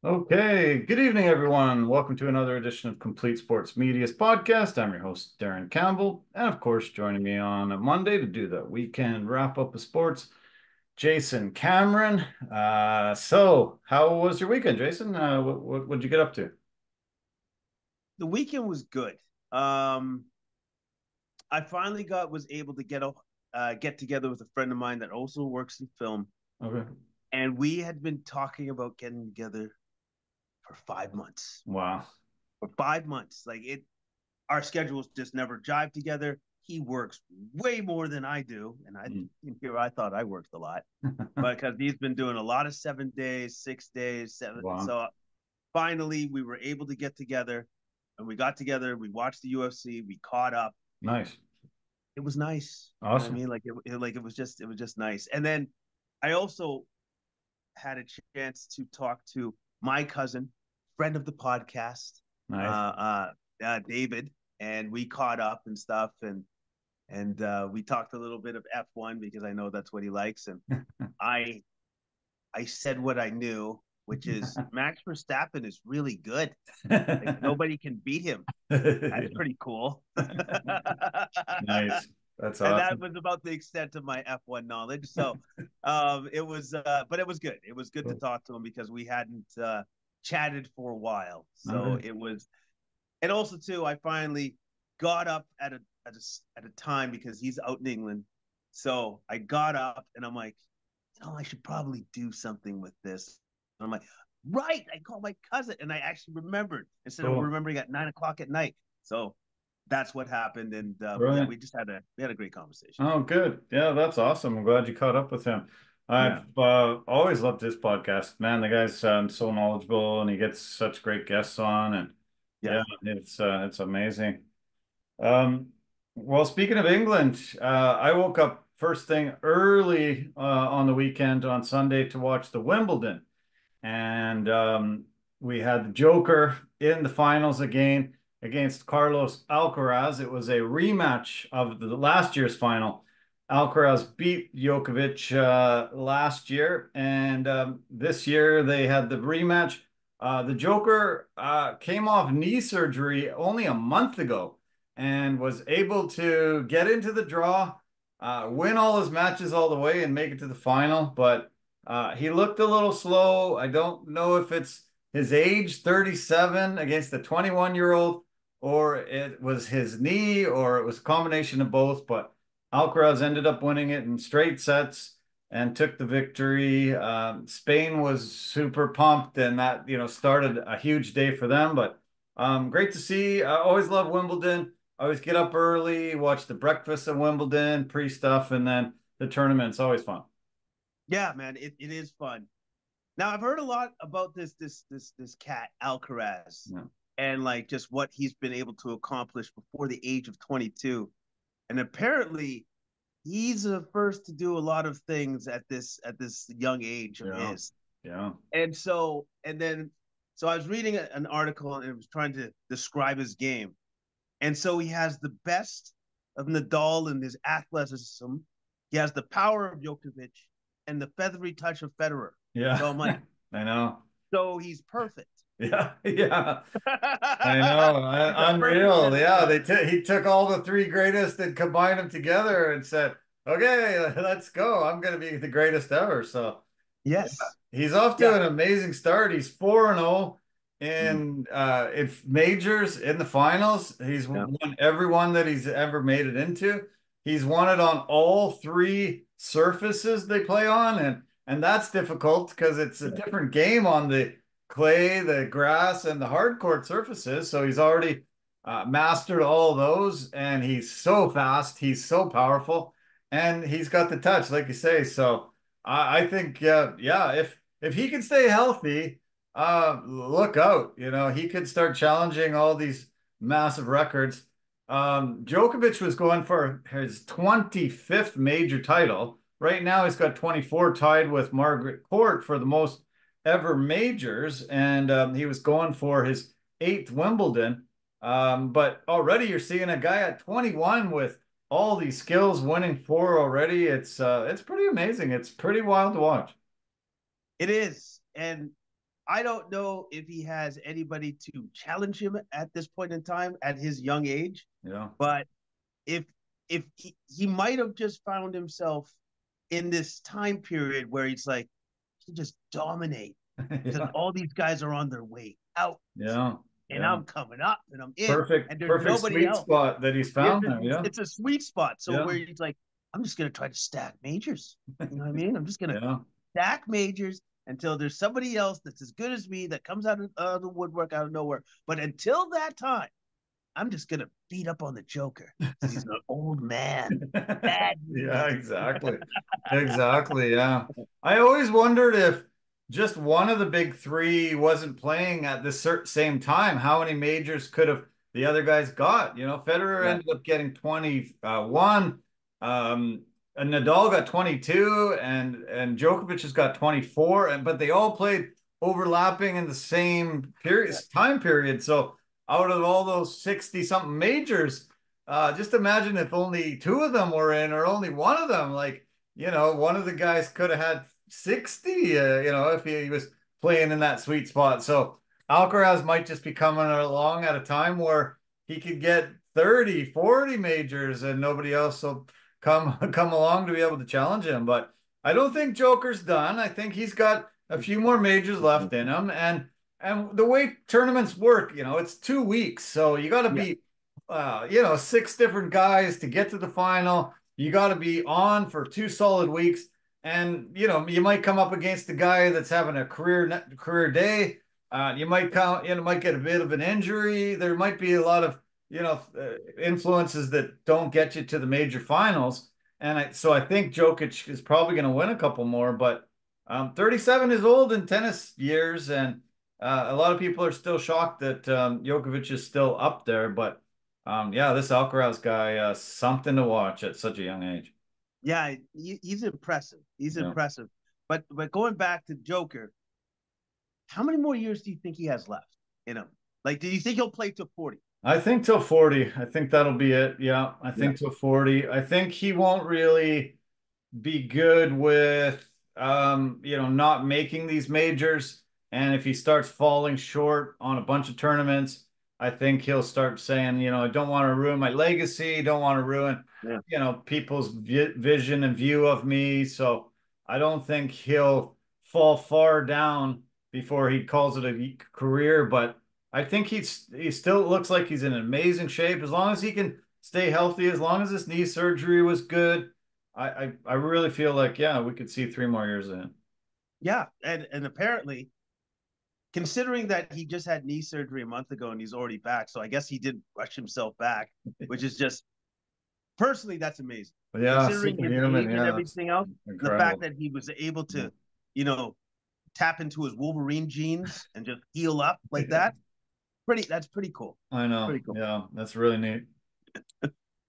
Okay, good evening, everyone. Welcome to another edition of Complete Sports Media's podcast. I'm your host, Darren Campbell, and of course, joining me on a Monday to do the weekend wrap up of sports, Jason Cameron. So how was your weekend, Jason? What'd you get up to? The weekend was good. I finally was able to get together with a friend of mine that also works in film, Okay. and we had been talking about getting together for 5 months. Wow. For 5 months, our schedules just never jive together. He works way more than I do, and Mm. I thought I worked a lot, but because he's been doing a lot of 7 days, 6 days, seven. Wow. So finally, we were able to get together, and we got together. We watched the UFC. We caught up. Nice. It was nice. You know what I Awesome. mean? It was just nice. And then I also had a chance to talk to my cousin, friend of the podcast, Nice. David, and we caught up and stuff, and we talked a little bit of F1 because I know that's what he likes, and I I said what I knew, which is Max Verstappen is really good. Like nobody can beat him. That's pretty cool. Nice. That's And that awesome. was about the extent of my F1 knowledge. So but it was good. It was good to Cool. talk to him because we hadn't chatted for a while. So Okay. it was, and also too, I finally got up at a time because he's out in England. So I got up and I'm like, I should probably do something with this. And I'm like, right. I called my cousin and I actually remembered instead of Cool. remembering at 9 o'clock at night. So that's what happened. And yeah, Brilliant. we had a great conversation. Oh, good. Yeah, that's awesome. I'm glad you caught up with him. Yeah. I've always loved his podcast. Man, the guy's so knowledgeable and he gets such great guests on, and Yeah. yeah, it's amazing. Um, well, speaking of England, I woke up first thing early on the weekend on Sunday to watch the Wimbledon, and we had the Joker in the finals again against Carlos Alcaraz. It was a rematch of the last year's final. Alcaraz beat Djokovic last year, and this year they had the rematch. The Joker came off knee surgery only a month ago and was able to get into the draw, win all his matches all the way, and make it to the final. But he looked a little slow. I don't know if it's his age, 37, against the 21-year-old, or it was his knee, or it was a combination of both. But Alcaraz ended up winning it in straight sets and took the victory. Spain was super pumped, and that started a huge day for them. But great to see. I always love Wimbledon. I always get up early, watch the breakfast at Wimbledon, pre-stuff, and then the tournament. It's always fun. Yeah, man. It is fun. Now I've heard a lot about this cat, Alcaraz, Yeah. and like just what he's been able to accomplish before the age of 22. And apparently he's the first to do a lot of things at this young age of Yeah. his. Yeah. And so I was reading an article and it was trying to describe his game. And so he has the best of Nadal in his athleticism. He has the power of Djokovic and the feathery touch of Federer. Yeah. So I'm like, I know. so he's perfect. Yeah. Yeah. I know. He's a perfect Unreal. tennis Yeah. player. He took all the three greatest and combined them together and said, "Okay, let's go. I'm going to be the greatest ever." So yeah, Yes. he's off to Yeah. an amazing start. He's 4-0 Mm. in majors in the finals. He's Yeah. won every one that he's ever made it into. He's won it on all three surfaces they play on, and that's difficult because it's a Yeah. different game on the clay, the grass, and the hard court surfaces. So he's already mastered all those, and he's so fast. He's so powerful, and he's got the touch, like you say. So I think, yeah, if he can stay healthy, look out. He could start challenging all these massive records. Djokovic was going for his 25th major title. Right now, he's got 24, tied with Margaret Court for the most ever majors, and he was going for his eighth Wimbledon. But already you're seeing a guy at 21 with all these skills, winning four already. It's pretty amazing. It's pretty wild to watch. It is. And I don't know if he has anybody to challenge him at this point in time at his young age. Yeah. But if he might have just found himself in this time period where he's like, he just dominate because Yeah. all these guys are on their way out. Yeah. And Yeah. I'm coming up and I'm in. Perfect, And there's perfect nobody sweet else. spot that he's found there. Yeah. It's a sweet spot. So Yeah. where he's like, I'm just gonna try to stack majors. You know what I mean? I'm just gonna Yeah. stack majors until there's somebody else that's as good as me that comes out of the woodwork out of nowhere. But until that time, I'm just gonna beat up on the Joker because he's an old man. Bad Yeah, news. exactly. Exactly. Yeah. I always wondered if just one of the big three wasn't playing at the same time, how many majors could have the other guys got? You know, Federer Yeah. ended up getting 21. And Nadal got 22 and Djokovic has got 24 but they all played overlapping in the same period time period. So out of all those 60 something majors, just imagine if only two of them were in or only one of them. Like, you know, one of the guys could have had 60, you know, if he was playing in that sweet spot. So Alcaraz might just be coming along at a time where he could get 30, 40 majors and nobody else will come along to be able to challenge him. But I don't think Joker's done. I think he's got a few more majors left in him. And the way tournaments work, you know, it's 2 weeks. So you got to Yeah. beat you know, 6 different guys to get to the final. You got to be on for 2 solid weeks. And, you know, you might come up against a guy that's having a career day. You might might get a bit of an injury. There might be a lot of, you know, influences that don't get you to the major finals. So I think Jokic is probably going to win a couple more, but 37 is old in tennis years. And a lot of people are still shocked that Djokovic is still up there. But yeah, this Alcaraz guy, something to watch at such a young age. Yeah, he's impressive. He's Yeah. impressive. But going back to Joker, how many more years do you think he has left in him? Like, do you think he'll play to 40? I think till 40. I think that'll be it. Yeah, I Yeah. think till 40. I think he won't really be good with you know, not making these majors. And if he starts falling short on a bunch of tournaments, I think he'll start saying, you know, I don't want to ruin my legacy, don't want to ruin, Yeah. you know, people's vision and view of me. So I don't think he'll fall far down before he calls it a career, but I think he still looks like he's in amazing shape as long as he can stay healthy, as long as his knee surgery was good. I really feel like, yeah, we could see 3 more years in. Yeah. And apparently, considering that he just had knee surgery a month ago and he's already back, so I guess he did rush himself back, which is just personally that's amazing. But yeah, Considering his superhuman, age and yeah, it's everything else, the fact incredible. that he was able to, you know, tap into his Wolverine genes and just heal up like that, that's pretty cool. I know. Pretty cool. Yeah, that's really neat.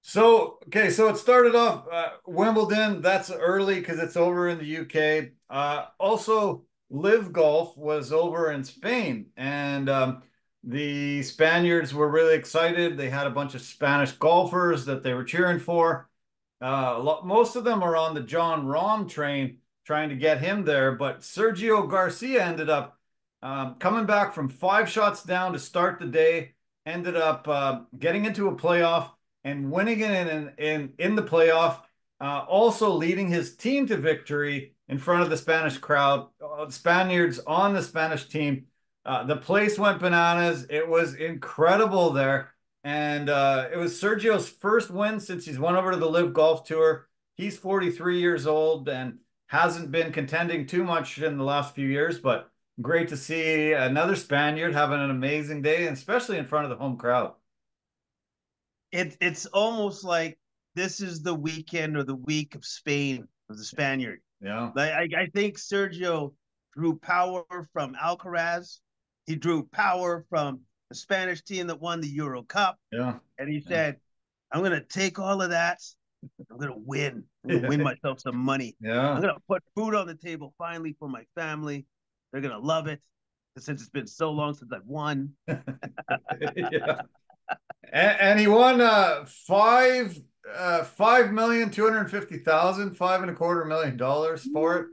So, okay, so it started off Wimbledon. That's early because it's over in the UK. Also, Liv Golf was over in Spain, and the Spaniards were really excited. They had a bunch of Spanish golfers that they were cheering for. Most of them are on the John Rahm train, trying to get him there, but Sergio Garcia ended up coming back from 5 shots down to start the day. Ended up getting into a playoff and winning it in the playoff, also leading his team to victory in front of the Spanish crowd, Spaniards on the Spanish team. The place went bananas. It was incredible there. And it was Sergio's first win since he's won over to the Live Golf Tour. He's 43 years old and hasn't been contending too much in the last few years, but great to see another Spaniard having an amazing day, and especially in front of the home crowd. It's almost like this is the weekend or the week of Spain of the Spaniard. Yeah. Like I think Sergio drew power from Alcaraz. He drew power from the Spanish team that won the Euro Cup. Yeah. And he said, I'm gonna take all of that. I'm gonna win. I'm gonna win myself some money. Yeah. I'm gonna put food on the table finally for my family. They're gonna love it. Since it's been so long since I've won. Yeah. And he won 5,250,000, $5.25 million for it.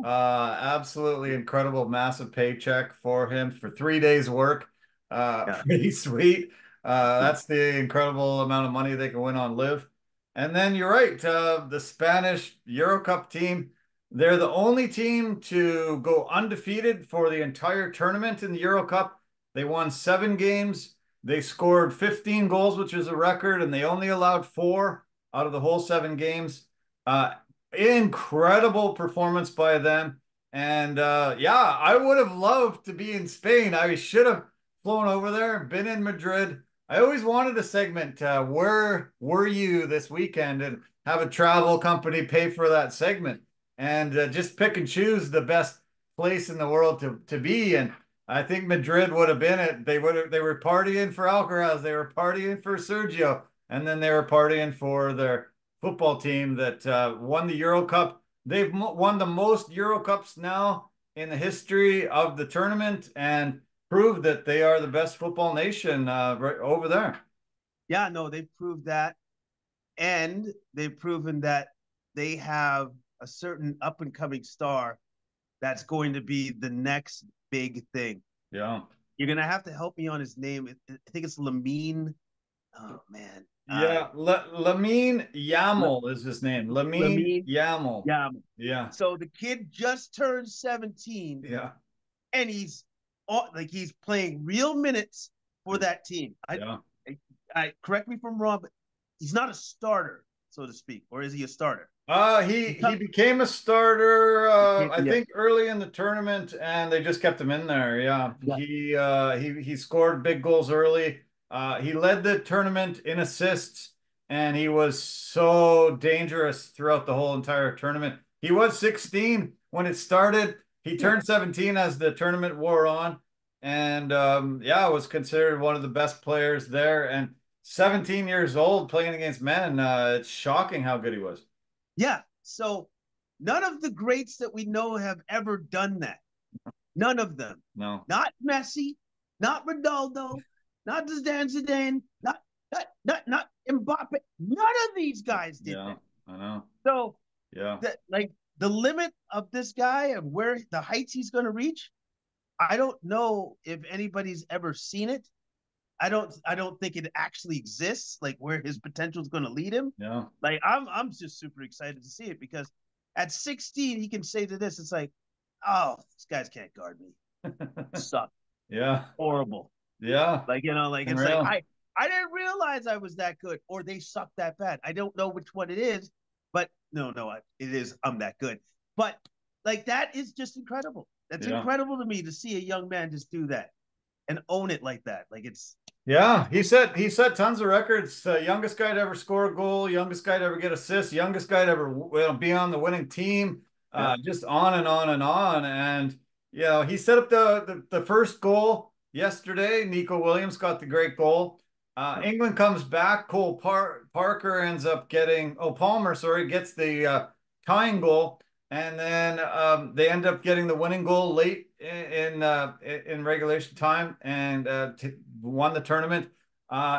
Absolutely incredible, massive paycheck for him for 3 days work. Yeah. Pretty sweet. That's the incredible amount of money they can win on Live. And then you're right, the Spanish Euro Cup team, they're the only team to go undefeated for the entire tournament in the Euro Cup. They won 7 games. They scored 15 goals, which is a record, and they only allowed 4 out of the whole 7 games. Uh, Incredible performance by them. And yeah, I would have loved to be in Spain. I should have flown over there, been in Madrid. I always wanted a segment, where were you this weekend, and have a travel company pay for that segment, and just pick and choose the best place in the world to be. And I think Madrid would have been it. They were partying for Alcaraz, they were partying for Sergio, and then they were partying for their football team that won the Euro Cup. They've won the most Euro Cups now in the history of the tournament, and proved that they are the best football nation right over there. Yeah, no, they've proved that. And they've proven that they have a certain up and coming star that's going to be the next big thing. Yeah. You're going to have to help me on his name. I think it's Lamine. Oh, man. Yeah, Lamine Yamal is his name. Lamine Lamine. Yamal. Yeah. Yeah. So the kid just turned 17. Yeah. And he's like he's playing real minutes for that team. Yeah. I correct me if I'm wrong, but he's not a starter, so to speak, or is he a starter? He became a starter, I Yeah. think early in the tournament, and they just kept him in there. Yeah. Yeah. He scored big goals early. He led the tournament in assists, and he was so dangerous throughout the whole entire tournament. He was 16 when it started. He turned 17 as the tournament wore on, and yeah, was considered one of the best players there. And 17 years old playing against men, it's shocking how good he was. Yeah. So none of the greats that we know have ever done that. None of them. No. Not Messi, not Ronaldo, not Zidane, not Mbappe. None of these guys did Yeah, that. I know. So Yeah. like the limit of this guy and where the heights he's going to reach, I don't know if anybody's ever seen it. I don't think it actually exists, like where his potential is going to lead him. Yeah. Like I'm just super excited to see it because at 16 he can say to this, it's like, oh, these guys can't guard me. Suck. Yeah. Horrible. Yeah. Like, like it's Unreal. like I didn't realize I was that good, or they suck that bad. I don't know which one it is, but no, it is. I'm that good. But like that is just incredible. That's incredible to me to see a young man just do that and own it like that. Like it's Yeah, he set tons of records. Youngest guy to ever score a goal, youngest guy to ever get assists, youngest guy to ever be on the winning team. yeah. Just on and on and on. And he set up the first goal yesterday. Nico Williams got the great goal. England comes back. Parker ends up getting, Palmer, sorry, gets the tying goal. And then they end up getting the winning goal late in regulation time, and won the tournament.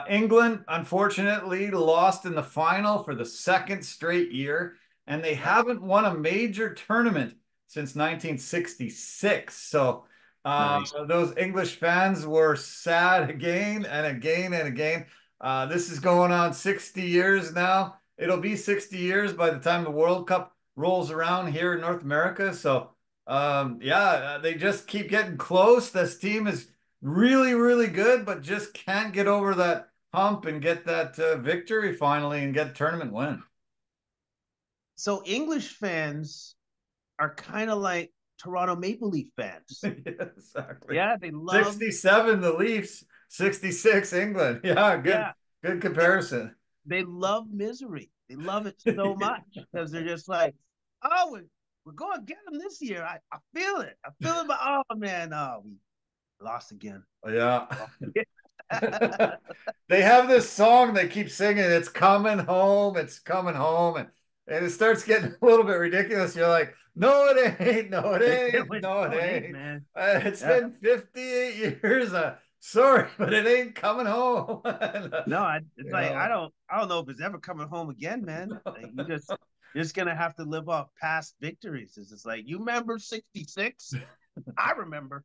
England, unfortunately, lost in the final for the second straight year, and they haven't won a major tournament since 1966. So Nice. those English fans were sad again and again and again. This is going on 60 years now. It'll be 60 years by the time the World Cup rolls around here in North America. So they just keep getting close. This team is really, really good, but just can't get over that hump and get that victory finally and get a tournament win. So English fans are kind of like Toronto Maple Leaf fans. Yeah, exactly. Yeah, they love 67 the Leafs, 66 England. Yeah, good comparison. They love misery. They love it so much because they're just like, oh, we're going to get them this year. I feel it. I feel it. But oh man, we lost again. Yeah. They have this song they keep singing. It's coming home. It's coming home, and it starts getting a little bit ridiculous. You're like, no, it ain't. No, it ain't. No, it ain't. Man. It's been 58 years. Sorry, but it ain't coming home. No, it's like I don't know if it's ever coming home again, man. Like, You're just gonna have to live off past victories. It's just like, you remember '66? I remember.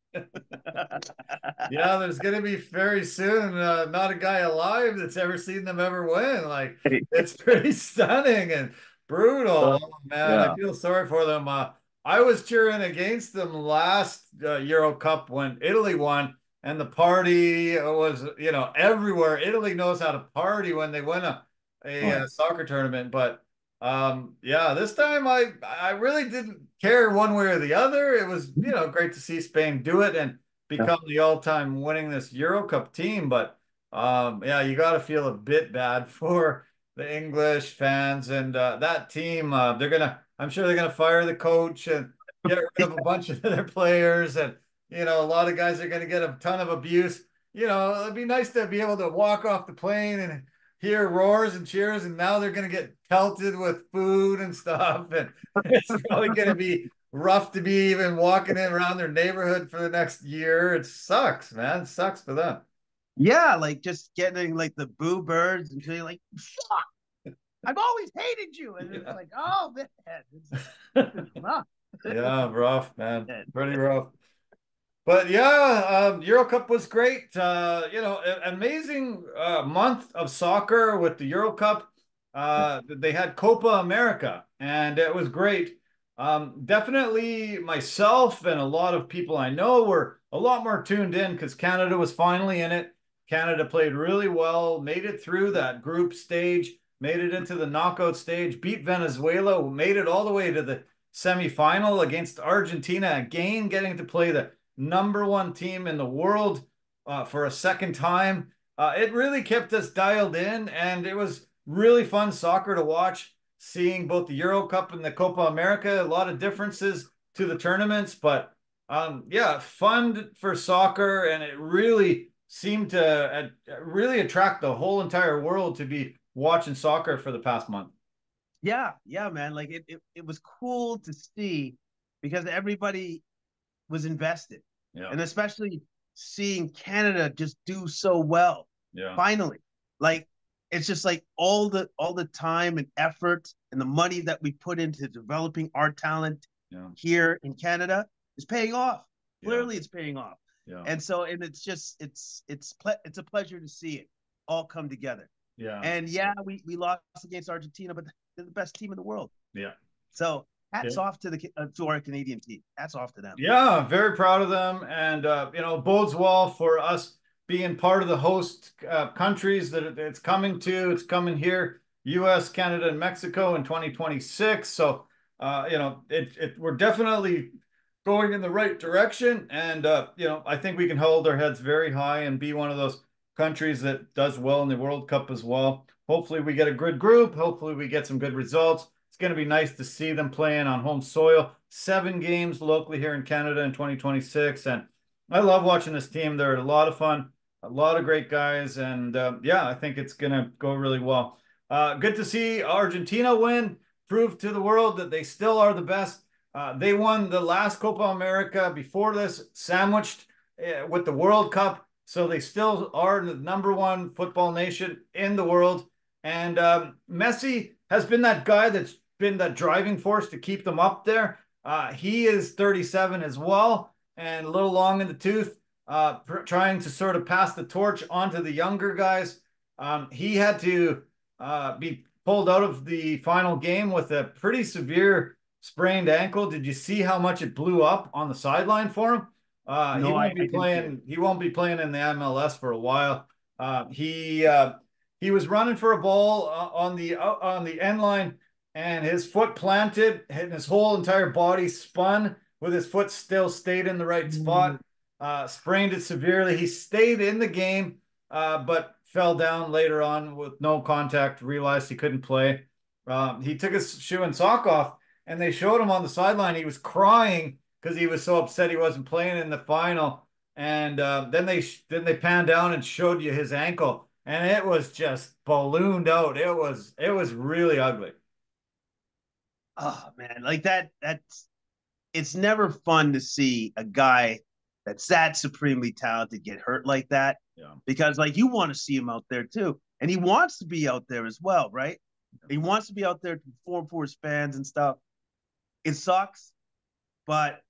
Yeah, there's going to be very soon not a guy alive that's ever seen them ever win. Like, it's pretty stunning and brutal. Oh, man, I Yeah. feel sorry for them. I was cheering against them last Euro Cup when Italy won, and the party was, everywhere. Italy knows how to party when they win a soccer tournament. But yeah, this time I really didn't care one way or the other. It was, great to see Spain do it and become the all-time winning this Euro Cup team. But yeah, you got to feel a bit bad for the English fans and that team. I'm sure they're gonna fire the coach and get rid of a bunch of their players, and a lot of guys are gonna get a ton of abuse. It'd be nice to be able to walk off the plane and hear roars and cheers, and now they're going to get pelted with food and stuff, and it's probably going to be rough to be even walking in around their neighborhood for the next year. It sucks, man. It sucks for them. Yeah, like just getting like the boo birds and saying like, "Fuck, I've always hated you," and it's like, oh man, it's rough. Yeah, rough, man. Pretty rough. But yeah, Euro Cup was great. Amazing month of soccer with the Euro Cup. They had Copa America, and it was great. Definitely myself and a lot of people I know were a lot more tuned in because Canada was finally in it. Canada played really well, made it through that group stage, made it into the knockout stage, beat Venezuela, made it all the way to the semifinal against Argentina, again getting to play the number one team in the world for a second time. It really kept us dialed in, and it was really fun soccer to watch, seeing both the Euro Cup and the Copa America. A lot of differences to the tournaments, but yeah, fun for soccer, and it really seemed to really attract the whole entire world to be watching soccer for the past month. Yeah, yeah, man. Like it was cool to see because everybody was invested. Yeah. And especially seeing Canada just do so well. Yeah. Finally. Like it's just like all the time and effort and the money that we put into developing our talent here in Canada is paying off. Clearly it's paying off. Yeah. And so it's just it's a pleasure to see it all come together. Yeah. And yeah, we lost against Argentina, but they're the best team in the world. Yeah. So hats off to our Canadian team. Hats off to them. Yeah, very proud of them, and bodes well for us being part of the host countries that it's coming to. It's coming here, U.S., Canada, and Mexico in 2026. So, we're definitely going in the right direction, and I think we can hold our heads very high and be one of those countries that does well in the World Cup as well. Hopefully, we get a good group. Hopefully, we get some good results. It's going to be nice to see them playing on home soil. 7 games locally here in Canada in 2026. And I love watching this team. They're a lot of fun, a lot of great guys. And yeah, I think it's going to go really well. Good to see Argentina win, prove to the world that they still are the best. They won the last Copa America before this, sandwiched with the World Cup. So they still are the number one football nation in the world. And Messi has been that guy that's been that driving force to keep them up there. He is 37 as well, and a little long in the tooth, trying to sort of pass the torch onto the younger guys. He had to be pulled out of the final game with a pretty severe sprained ankle. Did you see how much it blew up on the sideline for him? No, he won't be playing. He won't be playing in the MLS for a while. He was running for a ball on the end line, and his foot planted, and his whole entire body spun with his foot still stayed in the right spot. Sprained it severely. He stayed in the game, but fell down later on with no contact. Realized he couldn't play. He took his shoe and sock off, and they showed him on the sideline. He was crying because he was so upset he wasn't playing in the final. And then they panned down and showed you his ankle, and it was just ballooned out. It was really ugly. Oh man, like that's it's never fun to see a guy that's that supremely talented get hurt like that. Yeah. Because like you want to see him out there too. And he wants to be out there as well, right? He wants to be out there to perform for his fans and stuff. It sucks, but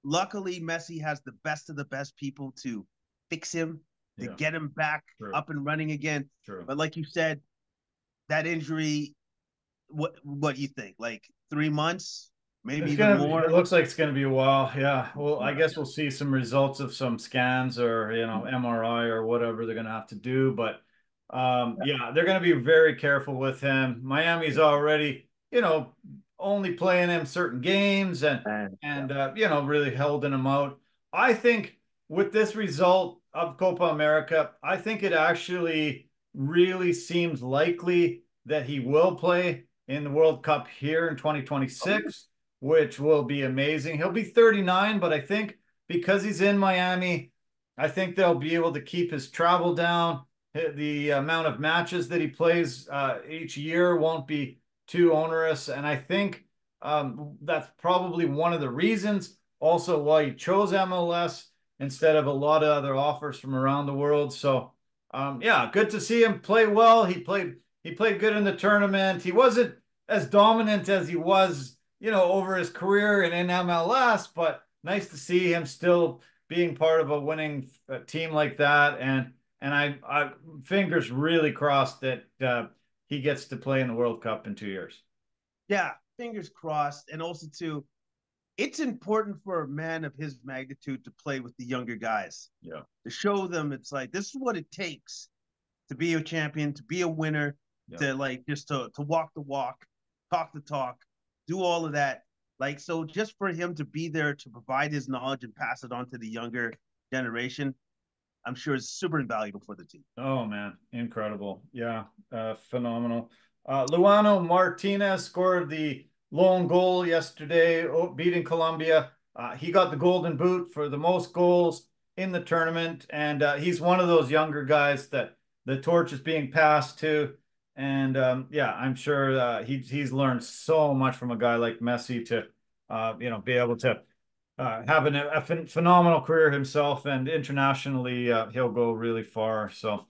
luckily Messi has the best of the best people to fix him, to Yeah, get him back true, up and running again. true. But like you said, that injury, what do you think? Like 3 months, maybe It's even gonna be, more? it looks like it's gonna be a while. Yeah. Well, I guess we'll see some results of some scans or, MRI or whatever they're gonna have to do. But yeah, they're gonna be very careful with him. Miami's already, only playing him certain games and really holding him out. I think with this result of Copa America, I think it actually really seems likely that he will play in the World Cup here in 2026, which will be amazing. He'll be 39, but I think because he's in Miami, I think they'll be able to keep his travel down. The amount of matches that he plays each year won't be too onerous. And I think that's probably one of the reasons also why he chose MLS instead of a lot of other offers from around the world. So yeah, good to see him play well. He played good in the tournament. He wasn't as dominant as he was, over his career and in MLS, but nice to see him still being part of a winning team like that. And I fingers really crossed that he gets to play in the World Cup in 2 years. Yeah, fingers crossed. And also too, it's important for a man of his magnitude to play with the younger guys, Yeah. to show them it's like this is what it takes to be a champion, to be a winner, Yeah. to like just to walk the walk, talk the talk, do all of that. Like, so just for him to be there to provide his knowledge and pass it on to the younger generation, I'm sure is super invaluable for the team. Oh man, incredible. Yeah, phenomenal. Luano Martinez scored the lone goal yesterday, beating Colombia. He got the golden boot for the most goals in the tournament, and he's one of those younger guys that the torch is being passed to. And yeah, I'm sure he's learned so much from a guy like Messi to be able to having a phenomenal career himself, and internationally, he'll go really far. So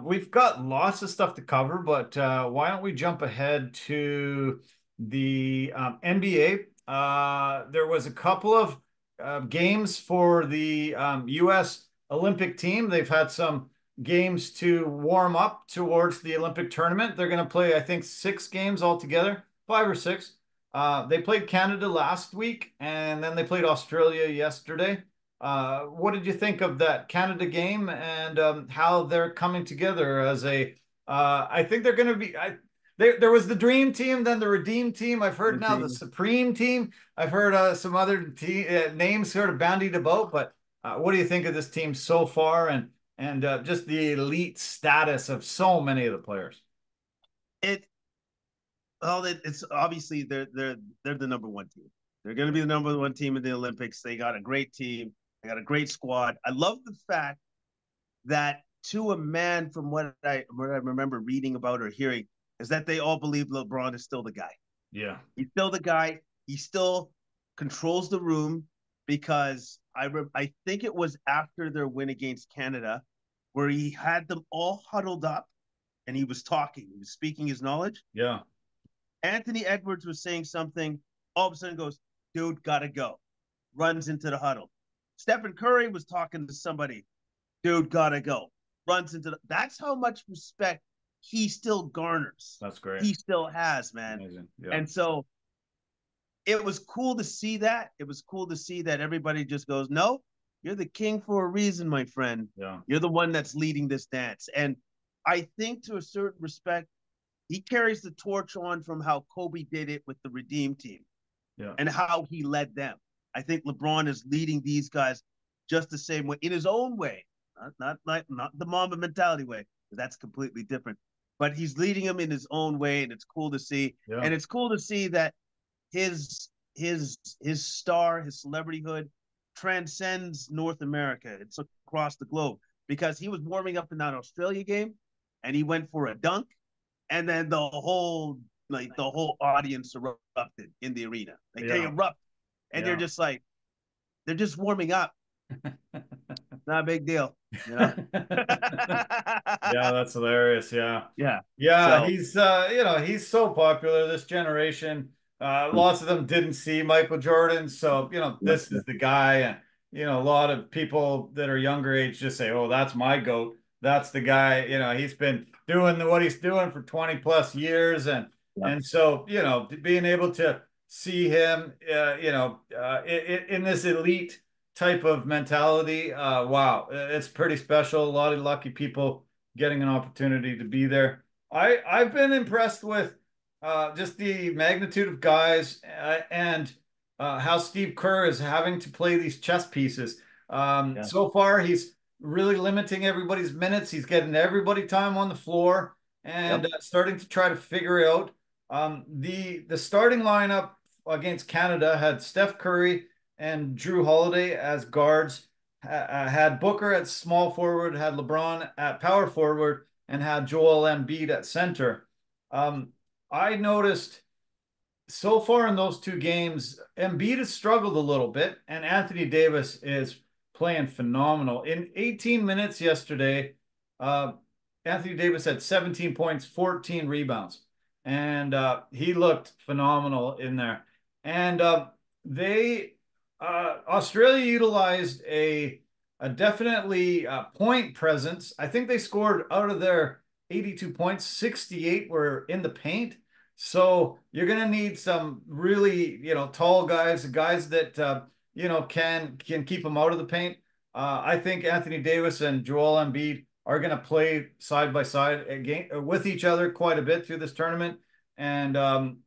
we've got lots of stuff to cover, but why don't we jump ahead to the NBA? There was a couple of games for the U.S. Olympic team. They've had some games to warm up towards the Olympic tournament. They're going to play, I think, 6 games altogether, 5 or 6. They played Canada last week, and then they played Australia yesterday. What did you think of that Canada game and how they're coming together as a? I think they're going to be. There was the Dream Team, then the Redeem Team. I've heard now the Supreme Team. I've heard some other names sort of bandied about. But what do you think of this team so far, and just the elite status of so many of the players? It well, it's obviously they're the number one team. They're going to be the number one team in the Olympics. They got a great team. They got a great squad. I love the fact that to a man, from what I remember reading about or hearing, is that they all believe LeBron is still the guy. Yeah, he's still the guy. He still controls the room because I think it was after their win against Canada where he had them all huddled up and he was talking. He was speaking his knowledge. yeah. Anthony Edwards was saying something, all of a sudden goes, dude, gotta go. Runs into the huddle. Stephen Curry was talking to somebody, dude, gotta go. Runs into that's how much respect he still garners. That's great. He still has, man. Amazing. Yeah. And so it was cool to see that. It was cool to see that everybody just goes, no, you're the king for a reason, my friend. Yeah. You're the one that's leading this dance. And I think to a certain respect, he carries the torch on from how Kobe did it with the Redeem team, Yeah. and how he led them. I think LeBron is leading these guys just the same way, in his own way, not the Mamba mentality way, because that's completely different. But he's leading them in his own way, and it's cool to see. Yeah. And it's cool to see that his star, his celebrityhood transcends North America. It's across the globe, because he was warming up in that Australia game and he went for a dunk, and then the whole audience erupted in the arena. Like, they erupt, and they're just like, they're just warming up. not a big deal, you know. Yeah, that's hilarious. Yeah. Yeah. Yeah, So he's he's so popular this generation. Lots of them didn't see Michael Jordan, so yeah, this is the guy. And a lot of people that are younger age just say, "Oh, that's my goat. That's the guy." He's been doing what he's doing for 20 plus years, and yeah, and so being able to see him, in this elite type of mentality, wow, it's pretty special. A lot of lucky people getting an opportunity to be there. I've been impressed with just the magnitude of guys, and how Steve Kerr is having to play these chess pieces. yeah, So far, he's really limiting everybody's minutes. He's getting everybody time on the floor, and yep, starting to try to figure out the starting lineup against Canada had Steph Curry and Drew Holiday as guards. Had Booker at small forward, had LeBron at power forward, and had Joel Embiid at center. Um, I noticed so far in those two games, Embiid has struggled a little bit, and Anthony Davis is playing phenomenal. In 18 minutes yesterday, uh, Anthony Davis had 17 points, 14 rebounds, and he looked phenomenal in there. And they Australia utilized a definitely point presence. I think they scored out of their 82 points, 68 were in the paint. So you're going to need some really, tall guys that can keep them out of the paint. I think Anthony Davis and Joel Embiid are going to play side by side again with each other quite a bit through this tournament. And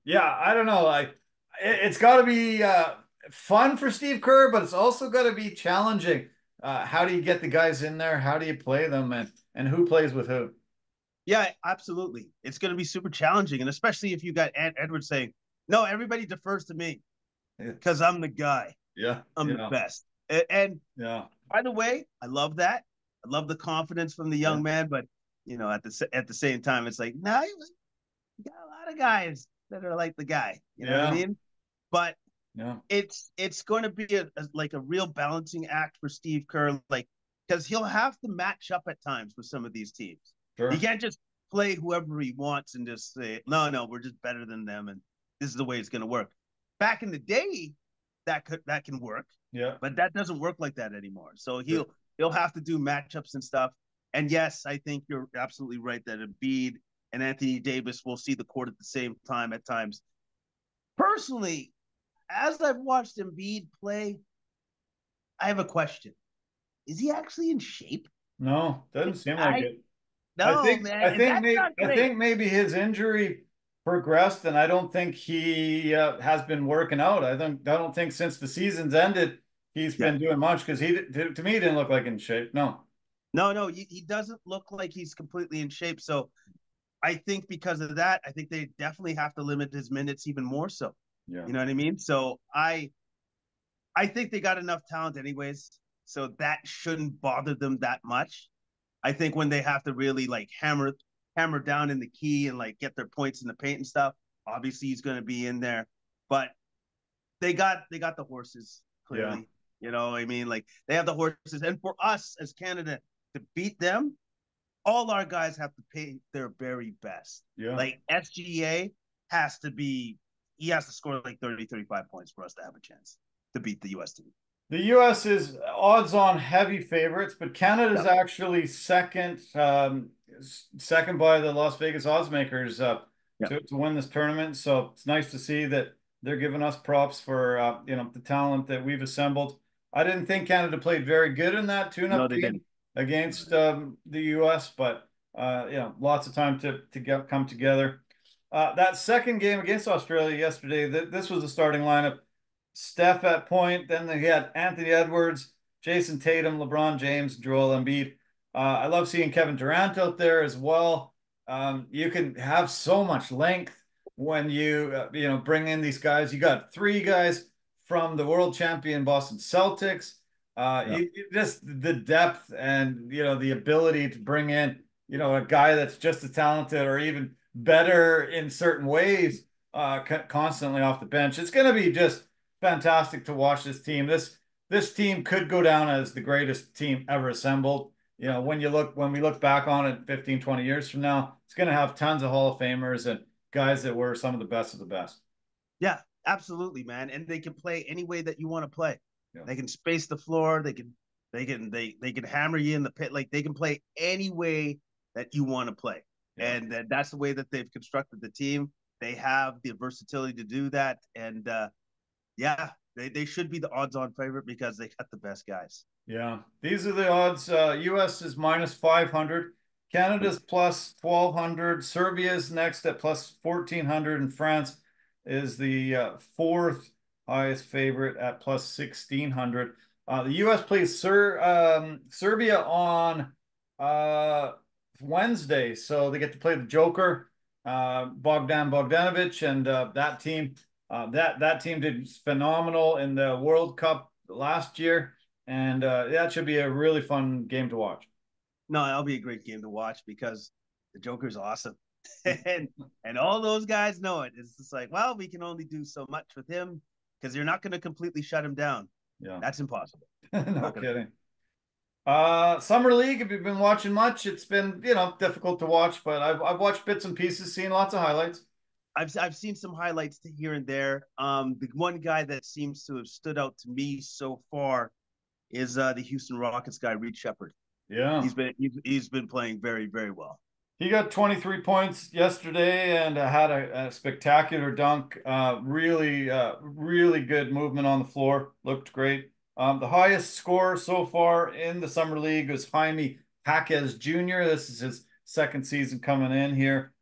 yeah, I don't know, like it's got to be fun for Steve Kerr, but it's also got to be challenging. How do you get the guys in there? How do you play them, and who plays with who? yeah, absolutely. It's going to be super challenging, and especially if you got Ant Edwards saying, "No, everybody defers to me Yeah, because I'm the guy. yeah, I'm the yeah, best." And yeah, by the way, I love that. I love the confidence from the yeah, young man, but at the same time, it's like, nah, you got a lot of guys that are like the guy. You know what I yeah, mean? But yeah. it's going to be like a real balancing act for Steve Kerr, like because he'll have to match up at times with some of these teams. He Sure. can't just play whoever he wants and just say, no, we're just better than them, and this is the way it's going to work. Back in the day, that can work, Yeah. but that doesn't work like that anymore. So Sure. he'll have to do matchups and stuff. And yes, I think you're absolutely right that Embiid and Anthony Davis will see the court at the same time at times. Personally, as I've watched Embiid play, I have a question. Is he actually in shape? No, doesn't seem like I it. I No, think man, I and think that's maybe not I great. think maybe his injury progressed, and I don't think he has been working out. I don't think since the season's ended he's Yeah. been doing much, because to me he didn't look like in shape. No. No, he doesn't look like he's completely in shape. So I think because of that, I think they definitely have to limit his minutes even more so. Yeah. You know what I mean? So I think they got enough talent anyways. So that shouldn't bother them that much. I think when they have to really like hammer down in the key and like get their points in the paint and stuff, obviously he's going to be in there. But they got the horses Yeah. clearly. You know what I mean? Like they have the horses, and for us as Canada to beat them, all our guys have to pay their very best. Yeah. Like SGA has to be, he has to score like 30, 35 points for us to have a chance to beat the US team. The US is odds-on heavy favorites, but Canada's Yep. actually second, second by the Las Vegas odds makers Yep. to win this tournament. So it's nice to see that they're giving us props for the talent that we've assembled. I didn't think Canada played very good in that No, tune-up they game didn't. against the US, but lots of time to come together. That second game against Australia yesterday, this was the starting lineup. Steph at point. Then they had Anthony Edwards, Jason Tatum, LeBron James, Joel Embiid. I love seeing Kevin Durant out there as well. You can have so much length when you bring in these guys. You got three guys from the world champion Boston Celtics. Yeah. Just the depth and the ability to bring in a guy that's just as talented or even better in certain ways constantly off the bench. It's going to be just fantastic to watch this team. this team could go down as the greatest team ever assembled. You know, when we look back on it 15, 20 years from now, it's going to have tons of Hall of Famers and guys that were some of the best of the best. Yeah, absolutely, man. And they can play any way that you want to play. Yeah. They can space the floor. They can hammer you in the pit. Like they can play any way that you want to play. Yeah. And that's the way that they've constructed the team. They have the versatility to do that. And yeah, they should be the odds-on favorite because they got the best guys. Yeah, these are the odds. US is minus 500. Canada's plus 1,200. Serbia's next at plus 1,400. And France is the fourth highest favorite at plus 1,600. The US plays Serbia on Wednesday, so they get to play the Joker, Bogdan Bogdanovic, and that team. That team did phenomenal in the World Cup last year, and that should be a really fun game to watch. No, it'll be a great game to watch because the Joker's awesome. and all those guys know it. It's just like, well, we can only do so much with him because you're not going to completely shut him down. Yeah, that's impossible. No kidding. Summer League, have you been watching much? It's been, difficult to watch, but I've watched bits and pieces, seen lots of highlights. I've seen some highlights here and there. The one guy that seems to have stood out to me so far is the Houston Rockets guy, Reed Shepherd. Yeah, he's been playing very, very well. He got 23 points yesterday and had a spectacular dunk. Really good movement on the floor. Looked great. The highest score so far in the Summer League was Jaime Jaquez Jr. This is his second season coming in here.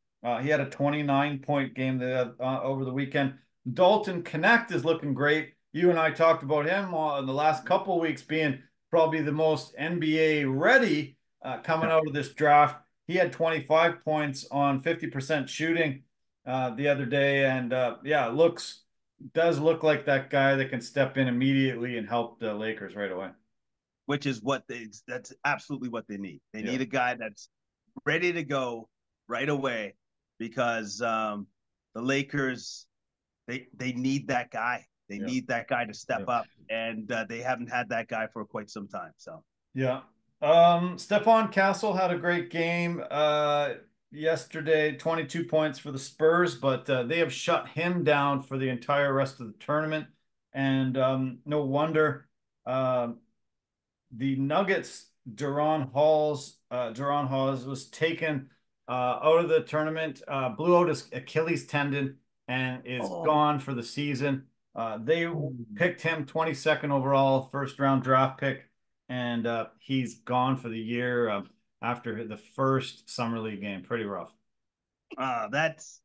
He had a 29-point game over the weekend. Dalton Knecht is looking great. You and I talked about him in the last couple of weeks being probably the most NBA ready coming out of this draft. He had 25 points on 50% shooting the other day, and does look like that guy that can step in immediately and help the Lakers right away. Which is that's absolutely what they need. They need a guy that's ready to go right away because the Lakers they need that guy. They need that guy to step up, and they haven't had that guy for quite some time. So Stephon Castle had a great game yesterday, 22 points for the Spurs, but they have shut him down for the entire rest of the tournament. And no wonder the Nuggets, Duran Halls was taken out of the tournament, blew out his Achilles tendon and is gone for the season. They picked him 22nd overall, first round draft pick, and he's gone for the year after the first Summer League game. Pretty rough. That's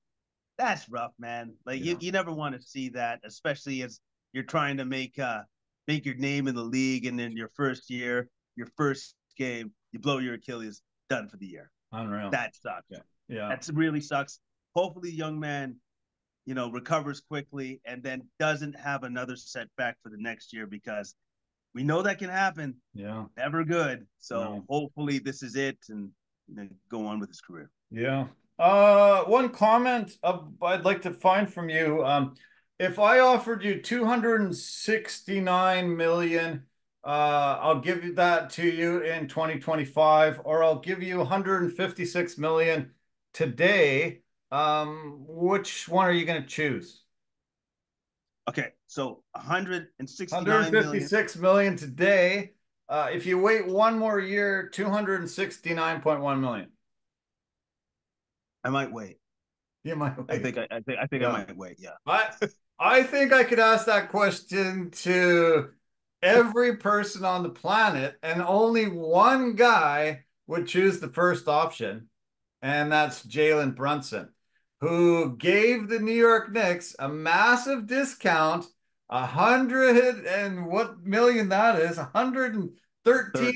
rough, man. Like you never want to see that, especially as you're trying to make your name in the league, and then your first year, your first game, you blow your Achilles, done for the year. Unreal. That sucks. Yeah. That really sucks. Hopefully, the young man, recovers quickly and then doesn't have another setback for the next year because we know that can happen. Yeah. Never good. So hopefully this is it and go on with his career. Yeah. One comment I'd like to find from you. If I offered you 269 million, I'll give you that to you in 2025, or I'll give you 156 million today. Which one are you going to choose? Okay, so 156 million today. If you wait one more year, 269.1 million. I might wait. You might wait. I think I might wait. Yeah. I think I could ask that question to every person on the planet, and only one guy would choose the first option, and that's Jalen Brunson, who gave the New York Knicks a massive discount, $100 and what million that is, $113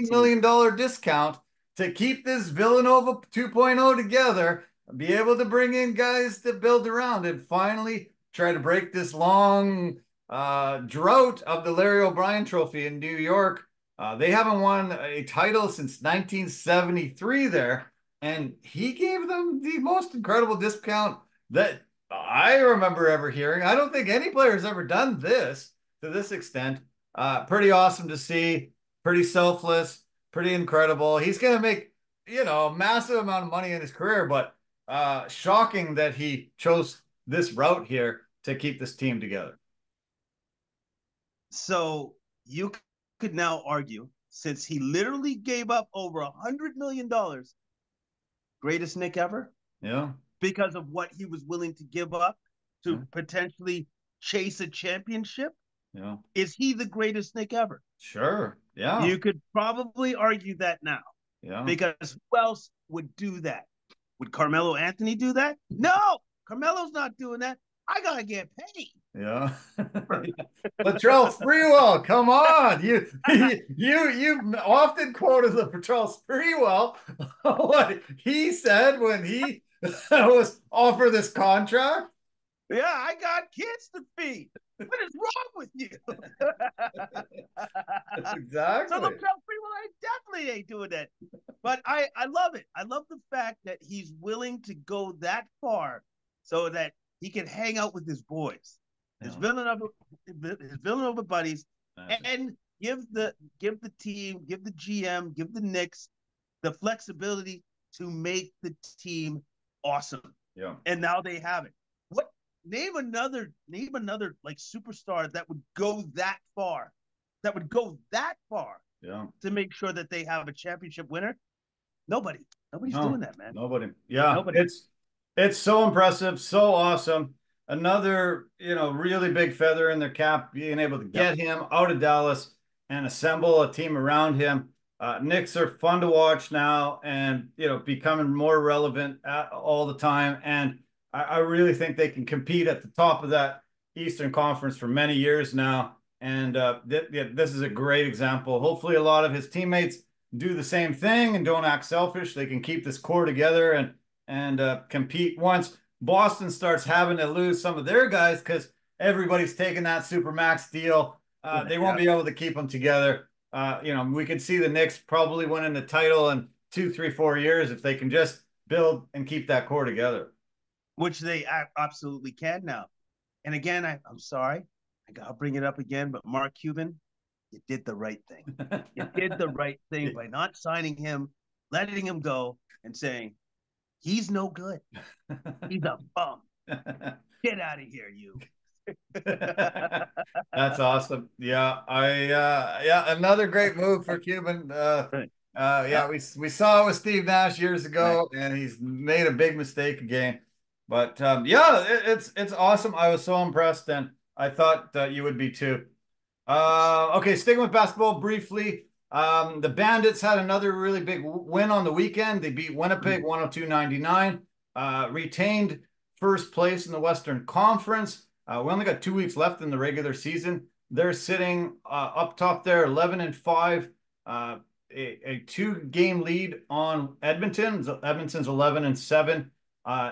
million discount to keep this Villanova 2.0 together, be able to bring in guys to build around, and finally try to break this long drought of the Larry O'Brien Trophy in New York. They haven't won a title since 1973 there. And he gave them the most incredible discount that I remember ever hearing. I don't think any player has ever done this to this extent. Pretty awesome to see, pretty selfless, pretty incredible. He's going to make, a massive amount of money in his career, but shocking that he chose this route here to keep this team together. So you could now argue, since he literally gave up over $100 million, greatest Nick ever, Yeah. because of what he was willing to give up to Yeah. potentially chase a championship. Yeah. Is he the greatest Nick ever? Sure. Yeah. You could probably argue that now, Yeah. because who else would do that? Would Carmelo Anthony do that? No, Carmelo's not doing that. I gotta get paid. Yeah. Latrell Sprewell, come on. You often quoted the Latrell Sprewell, what he said when he was offered this contract. Yeah, I got kids to feed. What is wrong with you? Exactly. So Latrell Sprewell, I definitely ain't doing that. But I love it. I love the fact that he's willing to go that far so that he can hang out with his boys, his Villanova buddies, and give the team, give the GM, give the Knicks the flexibility to make the team awesome. Yeah. And now they have it. What name another like superstar that would go that far? Yeah. To make sure that they have a championship winner? Nobody's doing that, man. Nobody. Yeah. Nobody. It's so impressive, so awesome. Another, really big feather in their cap, being able to get him out of Dallas and assemble a team around him. Knicks are fun to watch now, and becoming more relevant all the time. And I really think they can compete at the top of that Eastern Conference for many years now. And this is a great example. Hopefully, a lot of his teammates do the same thing and don't act selfish. They can keep this core together and compete. Once Boston starts having to lose some of their guys because everybody's taking that supermax deal, they won't be able to keep them together. We could see the Knicks probably winning the title in 2, 3, 4 years if they can just build and keep that core together. Which they absolutely can now. And again, I'm sorry, I'll bring it up again, but Mark Cuban, you did the right thing. You did the right thing by not signing him, letting him go, and saying, he's no good. He's a bum. Get out of here, you. That's awesome. Yeah, another great move for Cuban. We saw it with Steve Nash years ago, and he's made a big mistake again. But it's awesome. I was so impressed, and I thought you would be too. Okay, sticking with basketball briefly. The Bandits had another really big win on the weekend. They beat Winnipeg 102-99, retained first place in the Western Conference. We only got 2 weeks left in the regular season. They're sitting up top there, 11-5, a 2-game lead on Edmonton. Edmonton's 11-7.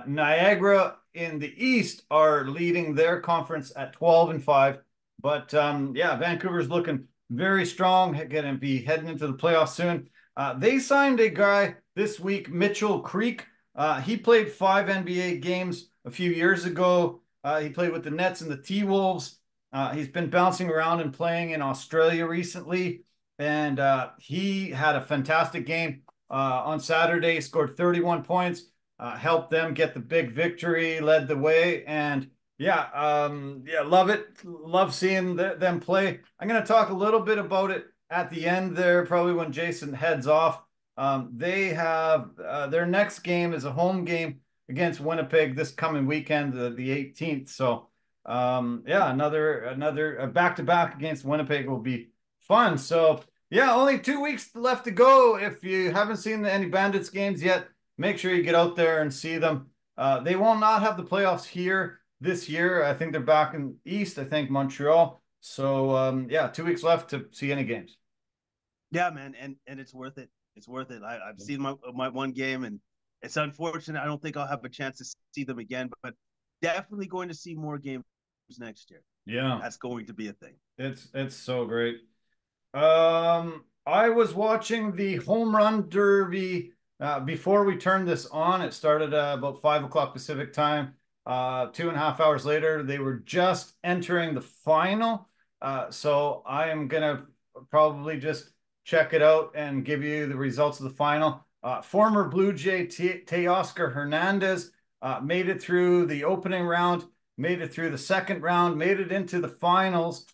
Niagara in the East are leading their conference at 12-5. But Vancouver's looking very strong, going to be heading into the playoffs soon. They signed a guy this week, Mitchell Creek. He played 5 NBA games a few years ago. He played with the Nets and the T-Wolves. He's been bouncing around and playing in Australia recently. And he had a fantastic game on Saturday, scored 31 points, helped them get the big victory, led the way. And love it. Love seeing them play. I'm going to talk a little bit about it at the end there, probably when Jason heads off. They have their next game is a home game against Winnipeg this coming weekend, the 18th. So, another back-to-back against Winnipeg will be fun. So, only 2 weeks left to go. If you haven't seen any Bandits games yet, make sure you get out there and see them. They will not have the playoffs here this year. I think they're back in East, I think Montreal. So 2 weeks left to see any games. Yeah, man, and it's worth it. It's worth it. I've seen my one game, and it's unfortunate. I don't think I'll have a chance to see them again, but definitely going to see more games next year. Yeah, that's going to be a thing. It's so great. I was watching the home run derby before we turned this on. It started about 5 o'clock Pacific time. 2.5 hours later, they were just entering the final. So I am gonna probably just check it out and give you the results of the final. Former Blue Jay Teoscar Hernandez made it through the opening round, made it through the second round, made it into the finals.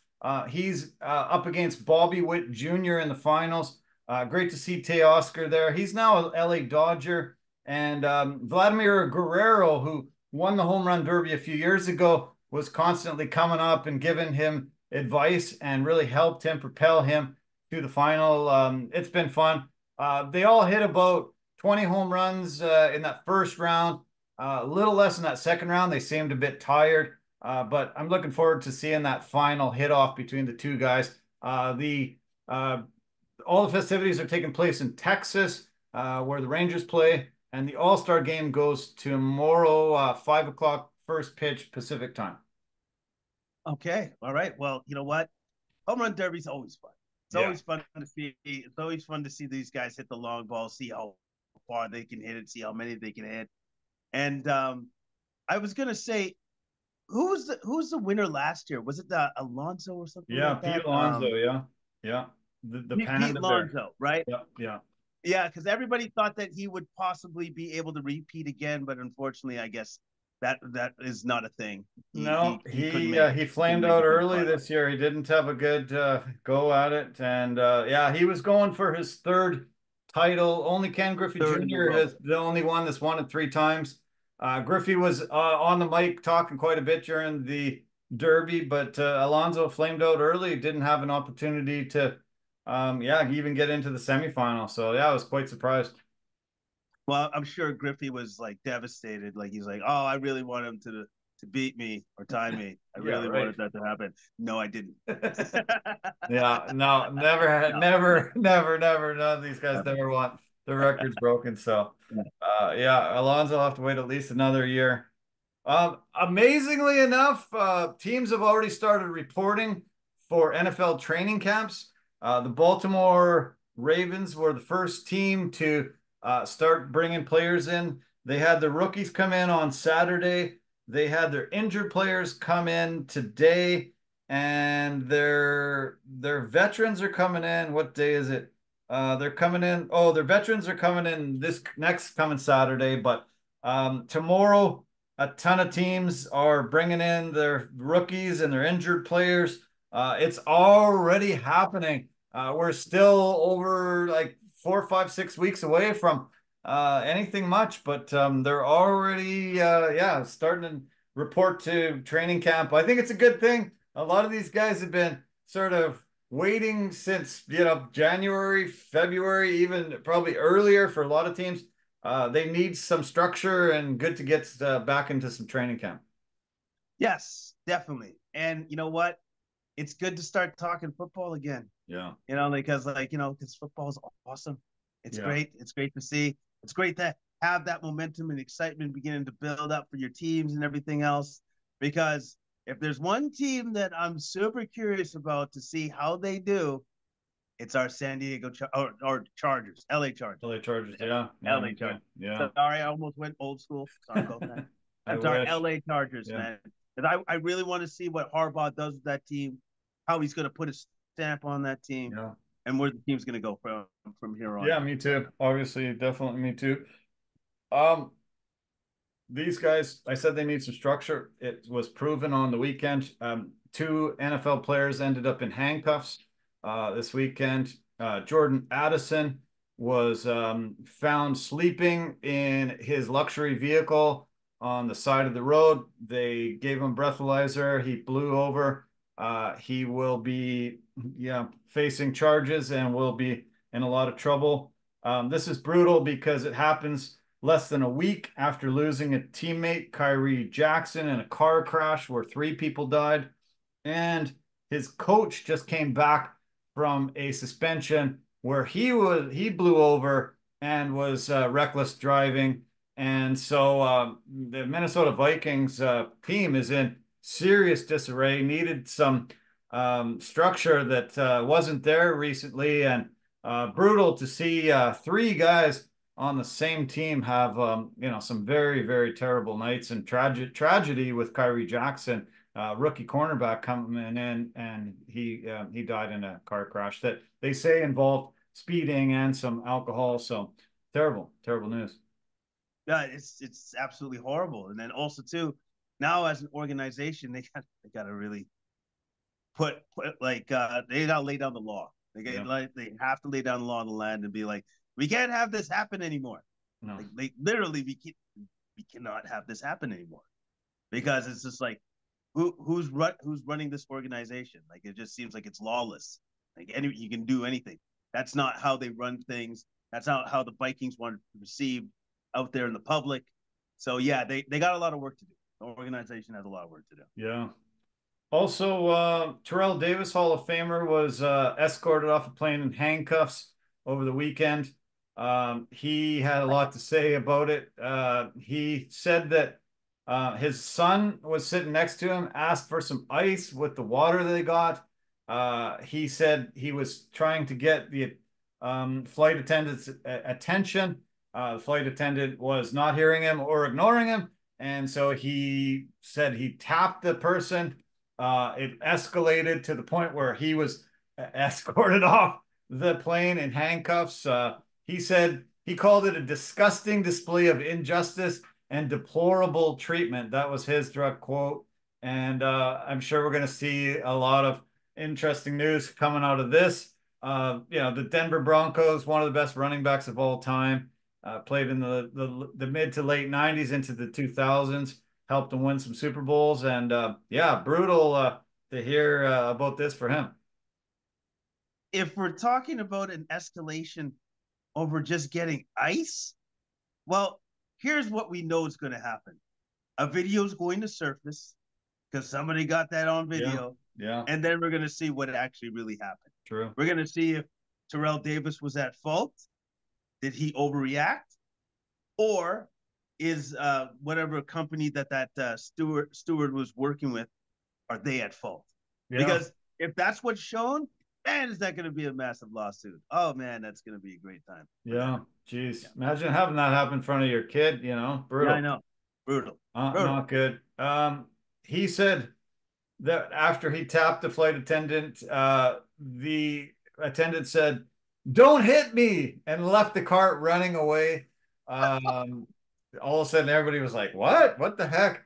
He's up against Bobby Witt Jr. in the finals. Great to see Teoscar there. He's now an LA Dodger. And Vladimir Guerrero, who won the home run derby a few years ago, was constantly coming up and giving him advice and really helped him propel him to the final. It's been fun. They all hit about 20 home runs in that first round. A little less in that second round. They seemed a bit tired, but I'm looking forward to seeing that final hit off between the two guys. The all the festivities are taking place in Texas, where the Rangers play, and the All-Star game goes tomorrow, 5 o'clock, first pitch Pacific time. Okay. All right. Well, you know what? Home run derby is always fun. It's Yeah. always fun to see. It's always fun to see these guys hit the long ball, see how far they can hit it, see how many they can hit. And I was gonna say, who's the winner last year? Was it the Alonso or something Yeah, like Pete that? Alonso, yeah. Yeah. The Pete panda there. Alonso, right? Yeah, yeah. Yeah, because everybody thought that he would possibly be able to repeat again, but unfortunately, I guess that is not a thing. No, He couldn't make it. he He couldn't flamed make out it to the early final. this year. He didn't have a good go at it, and yeah, he was going for his third title. Only Ken Griffey Third in the Jr. world. has the only one that's won it 3 times. Griffey was on the mic talking quite a bit during the Derby, but Alonso flamed out early. Didn't have an opportunity to, yeah, even get into the semifinal. So yeah, I was quite surprised. Well, I'm sure Griffey was like devastated. Like he's like, "Oh, I really want him to beat me or tie me. I Yeah, really right. wanted that to happen. No, I didn't." Yeah, no, never had, No. never. None of these guys never want their records broken. So, yeah, Alonso will have to wait at least another year. Amazingly enough, teams have already started reporting for NFL training camps. The Baltimore Ravens were the first team to start bringing players in. They had the rookies come in on Saturday. They had their injured players come in today, and their veterans are coming in. What day is it? They're coming in. Oh, their veterans are coming in this next coming Saturday, but tomorrow a ton of teams are bringing in their rookies and their injured players. It's already happening. We're still over like 4, 5, 6 weeks away from anything much, but they're already, yeah, starting to report to training camp. I think it's a good thing. A lot of these guys have been sort of waiting since, January, February, even probably earlier for a lot of teams. They need some structure and good to get back into some training camp. Yes, definitely. And you know what? It's good to start talking football again. Yeah. Because football is awesome. It's Yeah. great. It's great to see. It's great to have that momentum and excitement beginning to build up for your teams and everything else. Because if there's one team that I'm super curious about to see how they do, it's our San Diego or Chargers, LA Chargers. LA Chargers. Yeah. Yeah. LA Chargers. Yeah. Sorry, I almost went old school. Sorry about that. I I'm sorry, wish. LA Chargers, Yeah. man. And I really want to see what Harbaugh does with that team, how he's going to put a stamp on that team, Yeah. and where the team's going to go from here on Yeah, out. me too. Obviously, definitely me too. Um, these guys, I said they need some structure. It was proven on the weekend. Two NFL players ended up in handcuffs this weekend. Jordan Addison was found sleeping in his luxury vehicle on the side of the road. They gave him breathalyzer. He blew over. He will be, yeah, facing charges and will be in a lot of trouble. This is brutal because it happens less than a week after losing a teammate, Kyrie Jackson, in a car crash where 3 people died. And his coach just came back from a suspension where he blew over and was reckless driving. And so the Minnesota Vikings team is in serious disarray, needed some structure that wasn't there recently, and brutal to see 3 guys on the same team have some very, very terrible nights and tragedy with Kyrie Jackson. rookie cornerback coming in, and he died in a car crash that they say involved speeding and some alcohol. So terrible, terrible news. Yeah, it's absolutely horrible. And then also too, now as an organization, they got to really put like they got to lay down the law. Yeah. They have to lay down the law on the land and be like, we can't have this happen anymore. No. Like literally, we cannot have this happen anymore because it's just like who's running this organization? Like it just seems like it's lawless. Like you can do anything. That's not how they run things. That's not how the Vikings want to be received out there in the public. So yeah, they got a lot of work to do. The organization has a lot of work to do. Yeah. Also, Terrell Davis, Hall of Famer, was escorted off a plane in handcuffs over the weekend. He had a lot to say about it. He said that his son was sitting next to him, asked for some ice with the water they got. He said he was trying to get the flight attendant's attention. The flight attendant was not hearing him or ignoring him. And so he said he tapped the person. It escalated to the point where he was escorted off the plane in handcuffs. He said he called it a disgusting display of injustice and deplorable treatment. That was his direct quote. And I'm sure we're going to see a lot of interesting news coming out of this. The Denver Broncos, one of the best running backs of all time, played in the mid to late 90s into the 2000s, helped him win some Super Bowls. And brutal to hear about this for him. If we're talking about an escalation over just getting ice, well, here's what we know is going to happen. A video is going to surface because somebody got that on video. Yeah. And then we're going to see what actually really happened. True. We're going to see if Terrell Davis was at fault. Did he overreact? Or is whatever company that steward was working with, are they at fault? Yeah. Because if that's what's shown, man, is that going to be a massive lawsuit? Oh man, that's going to be a great time. Yeah, geez, yeah. Imagine having that happen in front of your kid. Brutal. Yeah, I know, brutal. Not good. He said that after he tapped the flight attendant, the attendant said, "Don't hit me," and left the cart running away. All of a sudden, everybody was like, "What? What the heck?"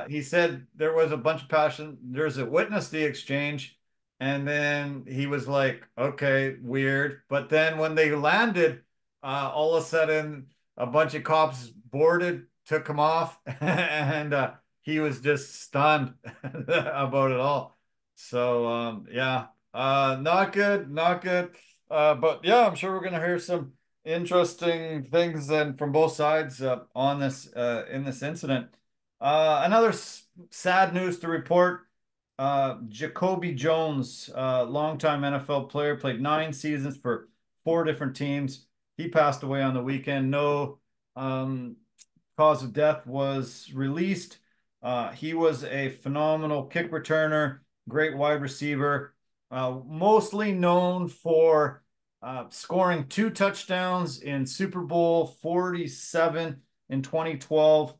He said there was a bunch of passion. There's a witness the exchange, and then he was like, "Okay, weird." But then when they landed, all of a sudden, a bunch of cops boarded, took him off, and he was just stunned about it all. So not good, not good. But yeah, I'm sure we're gonna hear some interesting things and from both sides on this in this incident. Another sad news to report. Jacoby Jones, longtime NFL player, played 9 seasons for 4 different teams. He passed away on the weekend. No cause of death was released. He was a phenomenal kick returner, great wide receiver, mostly known for scoring 2 touchdowns in Super Bowl 47 in 2012.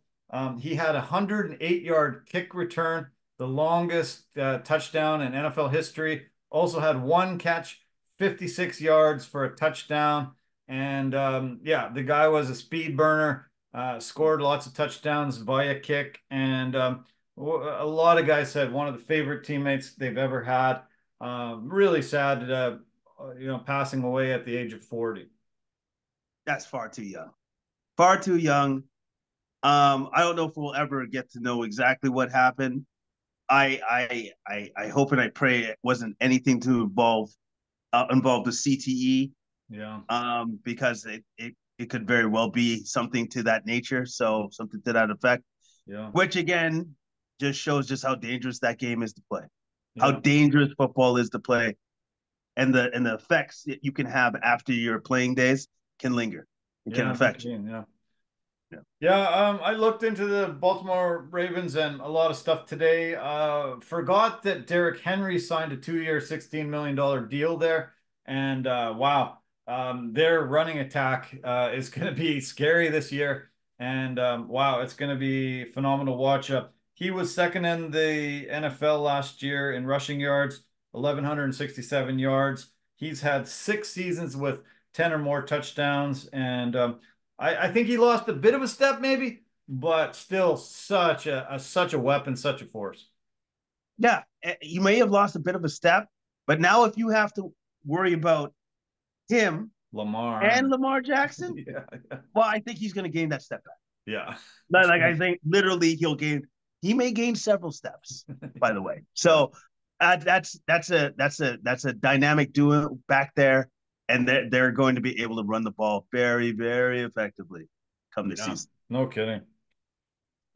He had a 108-yard kick return, the longest touchdown in NFL history. Also had 1 catch, 56 yards for a touchdown. And the guy was a speed burner, scored lots of touchdowns via kick. And a lot of guys said one of the favorite teammates they've ever had. Really sad, passing away at the age of 40. That's far too young. Far too young. I don't know if we'll ever get to know exactly what happened. I hope and I pray it wasn't anything to involve the CTE. Yeah. Because it could very well be something to that nature. So something to that effect. Yeah. Which again just shows just how dangerous that game is to play. Yeah. How dangerous football is to play. And the effects that you can have after your playing days can linger. It can affect you. I looked into the Baltimore Ravens and a lot of stuff today. Forgot that Derrick Henry signed a 2-year, $16 million deal there. And their running attack is going to be scary this year. And it's going to be phenomenal to watch. He was second in the NFL last year in rushing yards, 1,167 yards. He's had 6 seasons with 10 or more touchdowns. And I think he lost a bit of a step, maybe, but still such a weapon, such a force. Yeah, you may have lost a bit of a step, but now if you have to worry about him Lamar. and Lamar Jackson, Yeah, well, I think he's going to gain that step back. yeah. Like I think literally he may gain several steps, by the way. So that's a dynamic duo back there, and they're going to be able to run the ball very, very effectively come this Yeah, season. no kidding.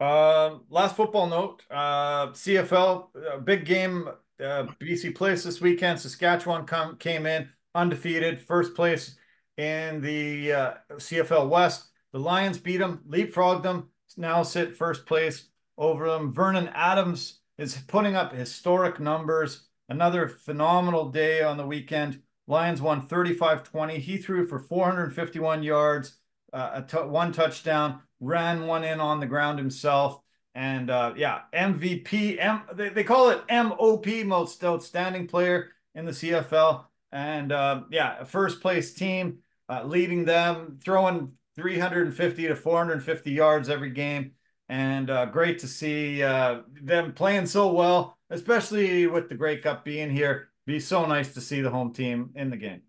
Last football note, CFL, big game, BC Place this weekend. Saskatchewan came in undefeated, first place in the CFL West. The Lions beat them, leapfrogged them, now sit first place over them. Vernon Adams is putting up historic numbers. Another phenomenal day on the weekend. Lions won 35-20. He threw for 451 yards, one touchdown, ran one in on the ground himself. And yeah, MVP, they call it MOP, most outstanding player in the CFL. And yeah, first place team, leading them, throwing 350 to 450 yards every game. And great to see them playing so well, especially with the Grey Cup being here. Be so nice to see the home team in the game.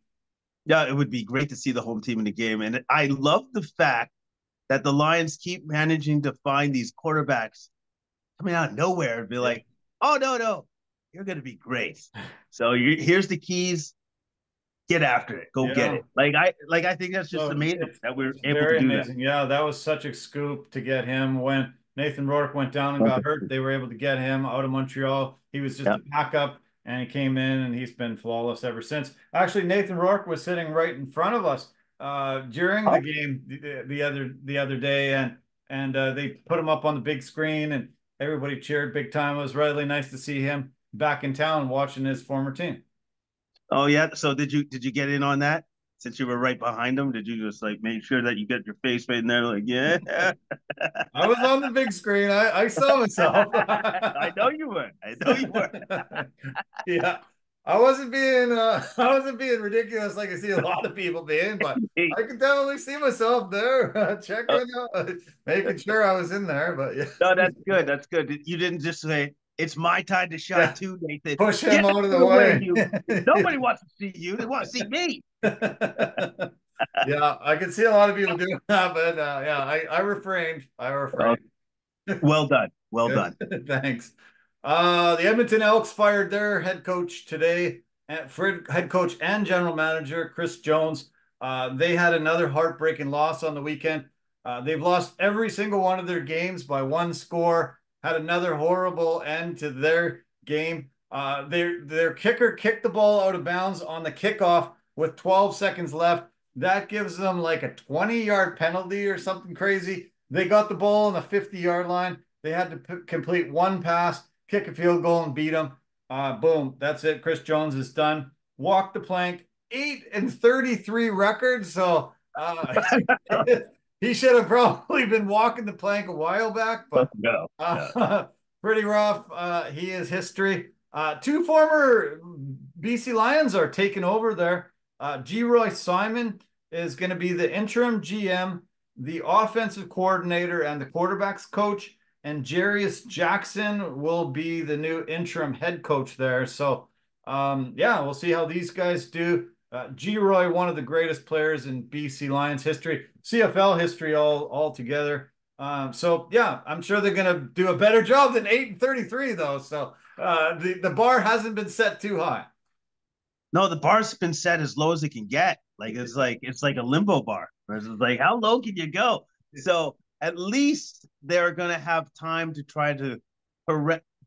Yeah, it would be great to see the home team in the game. And I love the fact that the Lions keep managing to find these quarterbacks coming out of nowhere and be like, oh, no, you're going to be great. So here's the keys. Get after it. Go get it. I think that's just amazing that we're able to very do that. amazing. Yeah, that was such a scoop to get him when Nathan Rourke went down and got hurt. They were able to get him out of Montreal. He was just a backup, and he came in, and he's been flawless ever since. Actually, Nathan Rourke was sitting right in front of us during the game the other day, and they put him up on the big screen, and everybody cheered big time. It was really nice to see him back in town watching his former team. Oh yeah. So did you get in on that? Since you were right behind him, did you just like make sure that you get your face right in there? Like, yeah. I was on the big screen. I saw myself. I know you were. I know you were. Yeah. I wasn't being ridiculous like I see a lot of people being, but I could definitely see myself there checking out, making sure I was in there. But yeah. No, that's good. That's good. You didn't just say, it's my time to shine Yeah. too, Nathan. Push Get him out of out the of the way, way. you. Nobody wants to see you. They want to see me. Yeah, I can see a lot of people doing that, but yeah, I refrained. I refrained. Well done. Well done. Thanks. The Edmonton Elks fired their head coach today, head coach and general manager Chris Jones. They had another heartbreaking loss on the weekend. They've lost every single one of their games by one score. Had another horrible end to their game. Their kicker kicked the ball out of bounds on the kickoff with 12 seconds left. That gives them like a 20-yard penalty or something crazy. They got the ball on the 50-yard line. They had to complete one pass, kick a field goal, and beat them. Boom, that's it. Chris Jones is done. Walked the plank, 8-33 record. So he should have probably been walking the plank a while back, but pretty rough. He is history. Two former BC Lions are taking over there. G. Roy Simon is going to be the interim GM, the offensive coordinator, and the quarterbacks coach. And Jarius Jackson will be the new interim head coach there. So, yeah, we'll see how these guys do. G. Roy, one of the greatest players in BC Lions history, CFL history all together. So, yeah, I'm sure they're going to do a better job than 8-33, though. So the bar hasn't been set too high. No, the bar's been set as low as it can get. It's like a limbo bar. It's like, how low can you go? So at least they're going to have time to try to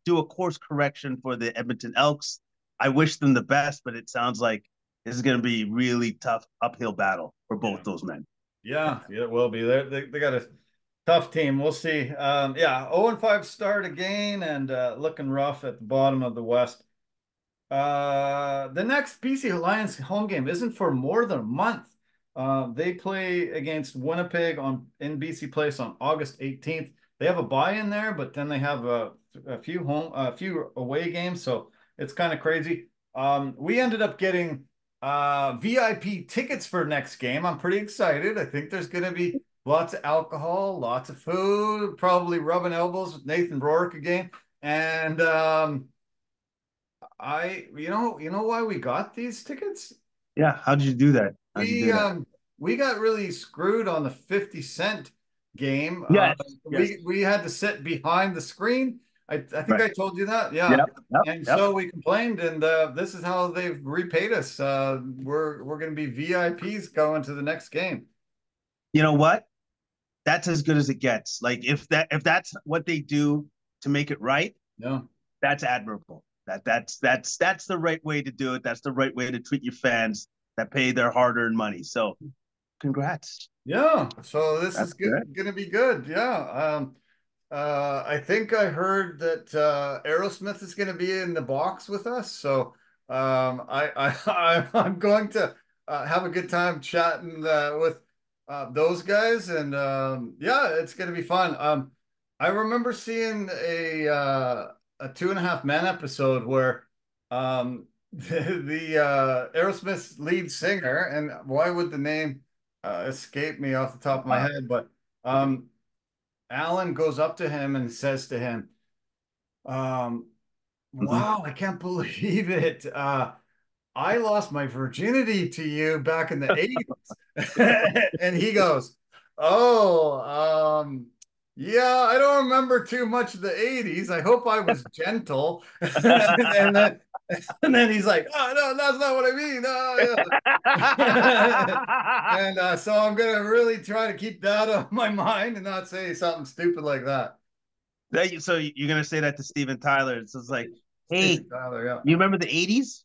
do a course correction for the Edmonton Elks. I wish them the best, but it sounds like this is going to be really tough uphill battle for both those men. Yeah, it will be. They got a tough team. We'll see. Yeah, 0-5 start again, and looking rough at the bottom of the West. The next BC Lions home game isn't for more than a month. They play against Winnipeg in BC Place on August 18th. they have a buy in there, but then they have a few away games, so it's kind of crazy. We ended up getting VIP tickets for next game. I'm pretty excited. I think there's going to be lots of alcohol, lots of food, probably rubbing elbows with Nathan Rourke again. And you know why we got these tickets? Yeah. How did you do that? How'd you We do that? um we got really screwed on the 50 cent game. Yes. Yes. We had to sit behind the screen. I think Right. I told you that. Yeah. Yep. Yep. And Yep. so we complained, and this is how they've repaid us. We're going to be VIPs going to the next game. You know what? That's as good as it gets. Like if that's what they do to make it right, Yeah. that's admirable. That's the right way to do it. That's the right way to treat your fans that pay their hard-earned money. So, congrats. Yeah. So this is That's good. going to be good. Yeah. I think I heard that Aerosmith is going to be in the box with us. So I'm going to have a good time chatting with those guys, and yeah, it's going to be fun. I remember seeing a Two and a Half Men episode where the Aerosmith's lead singer, and why would the name escape me off the top of my head, but Alan goes up to him and says to him, um, Mhm. wow, I can't believe it. I lost my virginity to you back in the 80s. And he goes, oh, yeah, I don't remember too much of the 80s. I hope I was gentle. and then and then he's like, oh no, that's not what I mean. Oh, yeah. And so I'm gonna really try to keep that on my mind and not say something stupid like that. So you're gonna say that to Steven Tyler? So it's like, hey, Steven Tyler, yeah. you remember the '80s?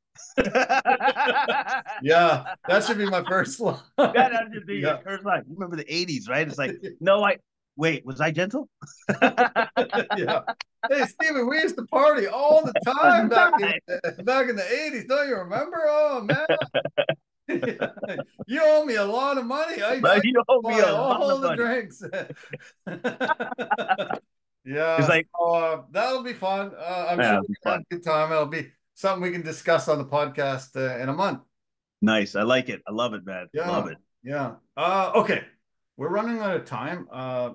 Yeah, that should be my first line. That should be your Yeah. first line. You remember the '80s, right? It's like, no, I wait. Was I gentle? Yeah. Hey, Steven, we used to party all the time back in the 80s. Don't you remember? Oh man. You owe me a lot of money. I But you owe me buy a lot all of the money. drinks. It's Yeah, like, so that'll be fun. I'm yeah, sure it'll we be can have fun. a good time. It'll be something we can discuss on the podcast in a month. Nice. I like it. I love it, man. Love Yeah, it. yeah. Okay, we're running out of time.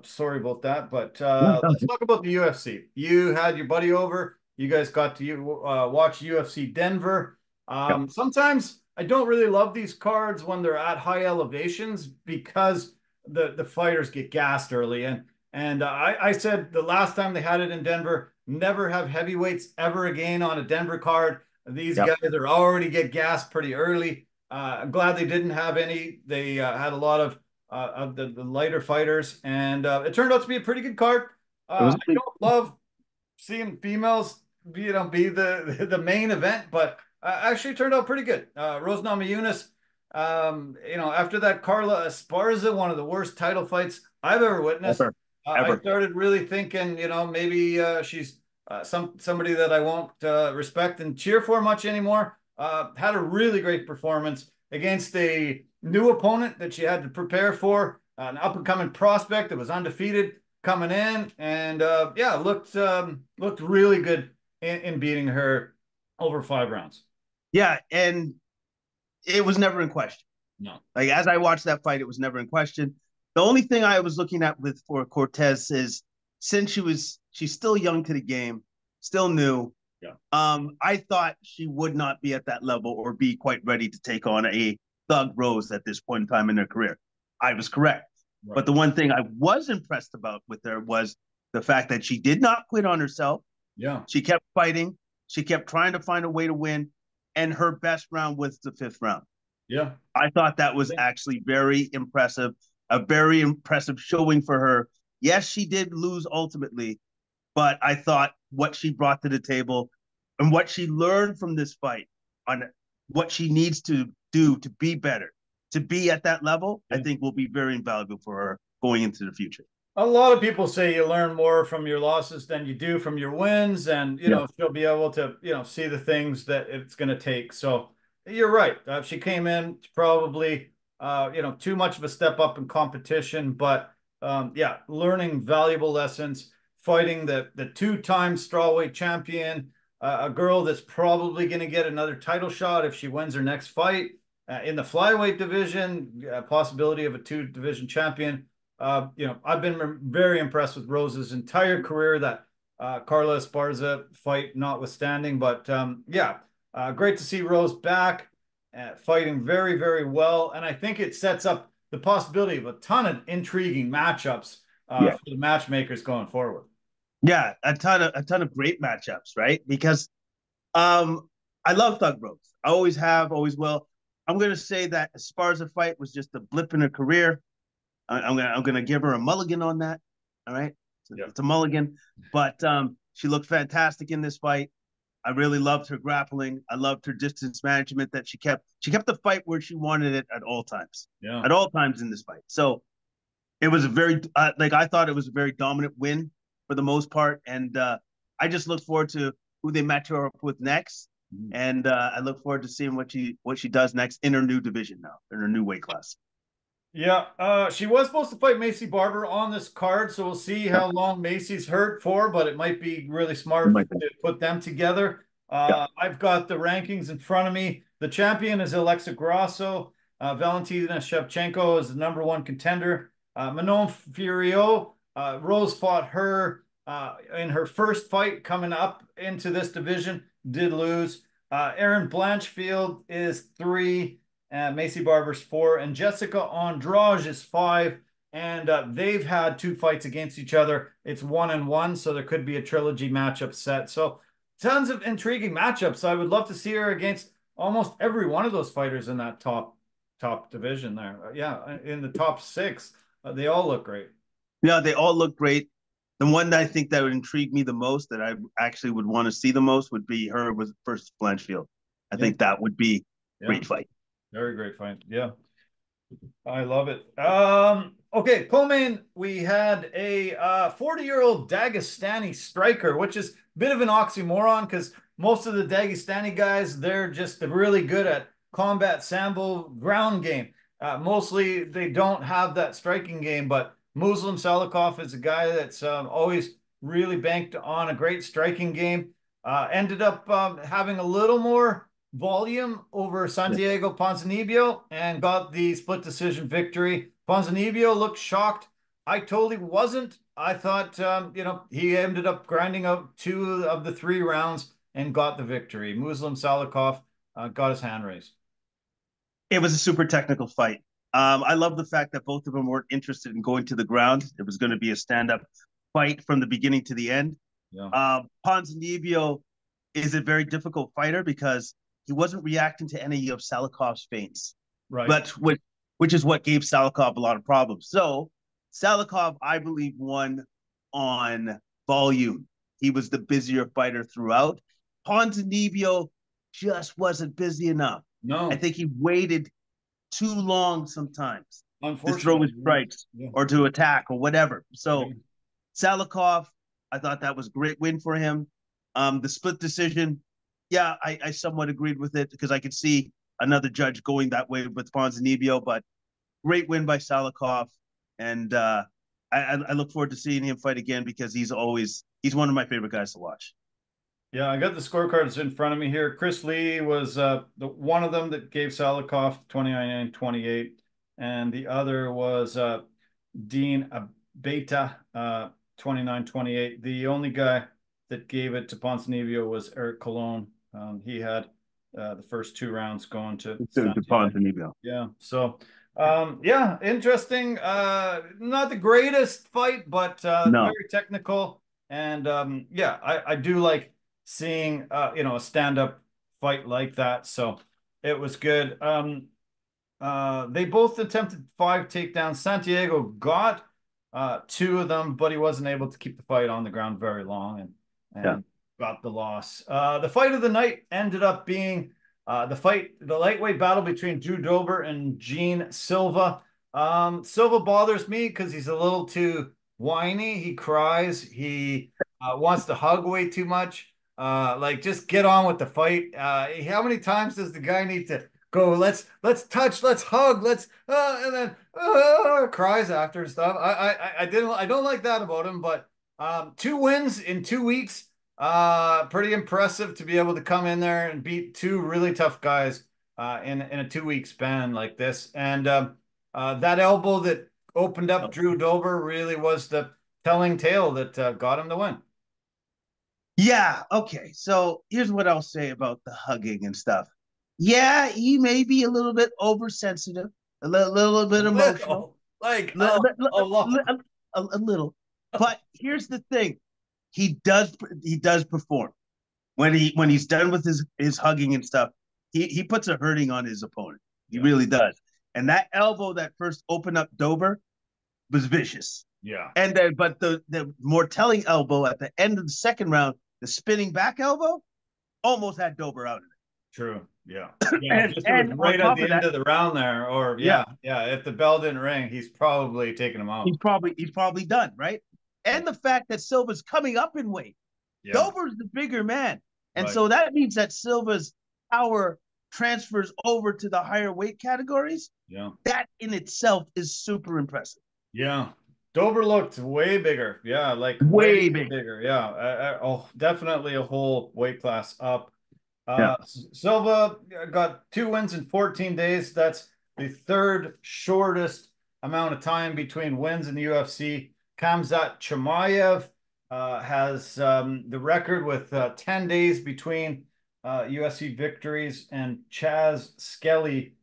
Sorry about that, but No, let's talk about the UFC. You had your buddy over. You guys got to watch UFC Denver. yep. Sometimes I don't really love these cards when they're at high elevations because the fighters get gassed early. And I said the last time they had it in Denver, never have heavyweights ever again on a Denver card. These Yep. guys are already get gassed pretty early. I'm glad they didn't have any. They had a lot of the lighter fighters, and it turned out to be a pretty good card. It was I don't love seeing females be the main event, but actually turned out pretty good. Rose Namajunas, after that Carla Esparza, one of the worst title fights I've ever witnessed. ever, I ever. started really thinking, maybe she's somebody that I won't respect and cheer for much anymore. Had a really great performance against a new opponent that she had to prepare for, an up and coming prospect that was undefeated coming in, and yeah, looked really good in beating her over 5 rounds. Yeah, and it was never in question. No. Like as I watched that fight, it was never in question. The only thing I was looking at with for Cortez is since she's still young to the game, still new. Yeah. I thought she would not be at that level or be quite ready to take on a Thug Rose at this point in time in her career. I was correct. Right. But the one thing I was impressed about with her was the fact that she did not quit on herself. Yeah. She kept fighting. She kept trying to find a way to win. And her best round was the 5th round. Yeah. I thought that was actually very impressive, a very impressive showing for her. Yes, she did lose ultimately, but I thought what she brought to the table and what she learned from this fight on what she needs to do to be better, to be at that level, I think will be very invaluable for her going into the future. A lot of people say you learn more from your losses than you do from your wins, and she'll be able to see the things that it's going to take. So you're right. She came in probably too much of a step up in competition, but yeah, learning valuable lessons, fighting the two-time strawweight champion, a girl that's probably going to get another title shot if she wins her next fight in the flyweight division, possibility of a two-division champion. I've been very impressed with Rose's entire career, that Carlos Barza fight notwithstanding. But yeah, great to see Rose back, fighting very, very well. And I think it sets up the possibility of a ton of intriguing matchups Yeah. for the matchmakers going forward. Yeah, a ton of great matchups, right? Because I love Thug Rose. I always have, always will. I'm gonna say that Esparza fight was just a blip in her career. I'm gonna give her a mulligan on that. All right, Yeah. it's a mulligan, but she looked fantastic in this fight. I really loved her grappling. I loved her distance management that she kept. She kept the fight where she wanted it Yeah. at all times in this fight. So it was a very like I thought it was a very dominant win for the most part, and I just look forward to who they match her up with next, and I look forward to seeing what she does next in her new division now, in her new weight class. Yeah, she was supposed to fight Macy Barber on this card, so we'll see Yeah, how long Macy's hurt for, but it might be really it smart might be. to put them together. Yeah, I've got the rankings in front of me. The champion is Alexa Grasso. Valentina Shevchenko is the number one contender. Manon Furio, Rose fought her in her first fight coming up into this division, did lose. Erin Blanchfield is 3. Macy Barber's 4, and Jessica Andrade is 5. And they've had 2 fights against each other. It's 1-1, so there could be a trilogy matchup set. So tons of intriguing matchups. I would love to see her against almost every one of those fighters in that top division there. Yeah, in the top 6, they all look great. yeah, they all look great. The one that I think that would intrigue me the most, that I actually would want to see the most, would be her with versus Blanchfield. I Yeah, think that would be a yeah, great fight. very great fight. Yeah. I love it. Okay, co-main, we had a 40-year-old Dagestani striker, which is a bit of an oxymoron because most of the Dagestani guys, they're just really good at combat sambo ground game. Mostly they don't have that striking game, but Muslim Salikov is a guy that's always really banked on a great striking game. Ended up having a little more volume over Yeah. Santiago Ponzinibbio and got the split decision victory. Ponzinibbio looked shocked. I totally wasn't. I thought, he ended up grinding out 2 of the 3 rounds and got the victory. Muslim Salikov got his hand raised. It was a super technical fight. I love the fact that both of them weren't interested in going to the ground. It was going to be a stand-up fight from the beginning to the end. Yeah. Ponzinibbio is a very difficult fighter because he wasn't reacting to any of Salikov's feints, Right. but which is what gave Salikov a lot of problems. So Salikov, I believe, won on volume. He was the busier fighter throughout. Ponzinibbio just wasn't busy enough. I No, think he waited too long sometimes to throw his unfortunately. strikes Yeah. or to attack or whatever. Yeah. So Salikov, I thought that was a great win for him. The split decision, yeah, I somewhat agreed with it because I could see another judge going that way with Ponzinibbio, but great win by Salikov. And I look forward to seeing him fight again because he's one of my favorite guys to watch. Yeah, I got the scorecards in front of me here. Chris Lee was the one of them that gave Salikov 29-28, and the other was Dean Abeta 29-28. The only guy that gave it to Ponzinibbio was Eric Colon. He had the first 2 rounds going to Santiago. Ponzinibbio. Yeah, so yeah, interesting. Not the greatest fight, but No. very technical. And yeah, I do like seeing a stand-up fight like that. So it was good. They both attempted 5 takedowns. Santiago got 2 of them, but he wasn't able to keep the fight on the ground very long and Yeah. got the loss. The fight of the night ended up being the lightweight battle between Drew Dober and Gene Silva. Silva bothers me because he's a little too whiny. He cries. He wants to hug way too much. Like, just get on with the fight. How many times does the guy need to go, let's touch, let's hug, let's and then cries after and stuff. I don't like that about him, but 2 wins in 2 weeks. Pretty impressive to be able to come in there and beat two really tough guys in a 2 week span like this. And that elbow that opened up Drew Dober really was the telling tale that got him the win. Yeah. Okay. So here's what I'll say about the hugging and stuff. Yeah, he may be a little bit oversensitive, little A bit emotional, little, like li- a lot. a little. But here's the thing: he does perform when he's done with his hugging and stuff. He puts a hurting on his opponent. He Yeah, really does. And that elbow that first opened up Dober was vicious. yeah, And then, but the more telling elbow at the end of the second round, the spinning back elbow, almost had Dober out of true. Yeah, it. yeah. and Just it was and on right at top the of end that, of the round there, or yeah, yeah. If the bell didn't ring, he's probably taking him out. he's probably done, right? And the fact that Silva's coming up in weight. Yeah, Dober's the bigger man. And right. so that means that Silva's power transfers over to the higher weight categories. Yeah, That in itself is super impressive. yeah. Dober looked way bigger. Yeah, like way Way big. bigger. Yeah, oh, definitely a whole weight class up. Yeah. Silva got 2 wins in 14 days. That's the third shortest amount of time between wins in the UFC. Khamzat Chimaev has the record with 10 days between UFC victories, and Chaz Skelly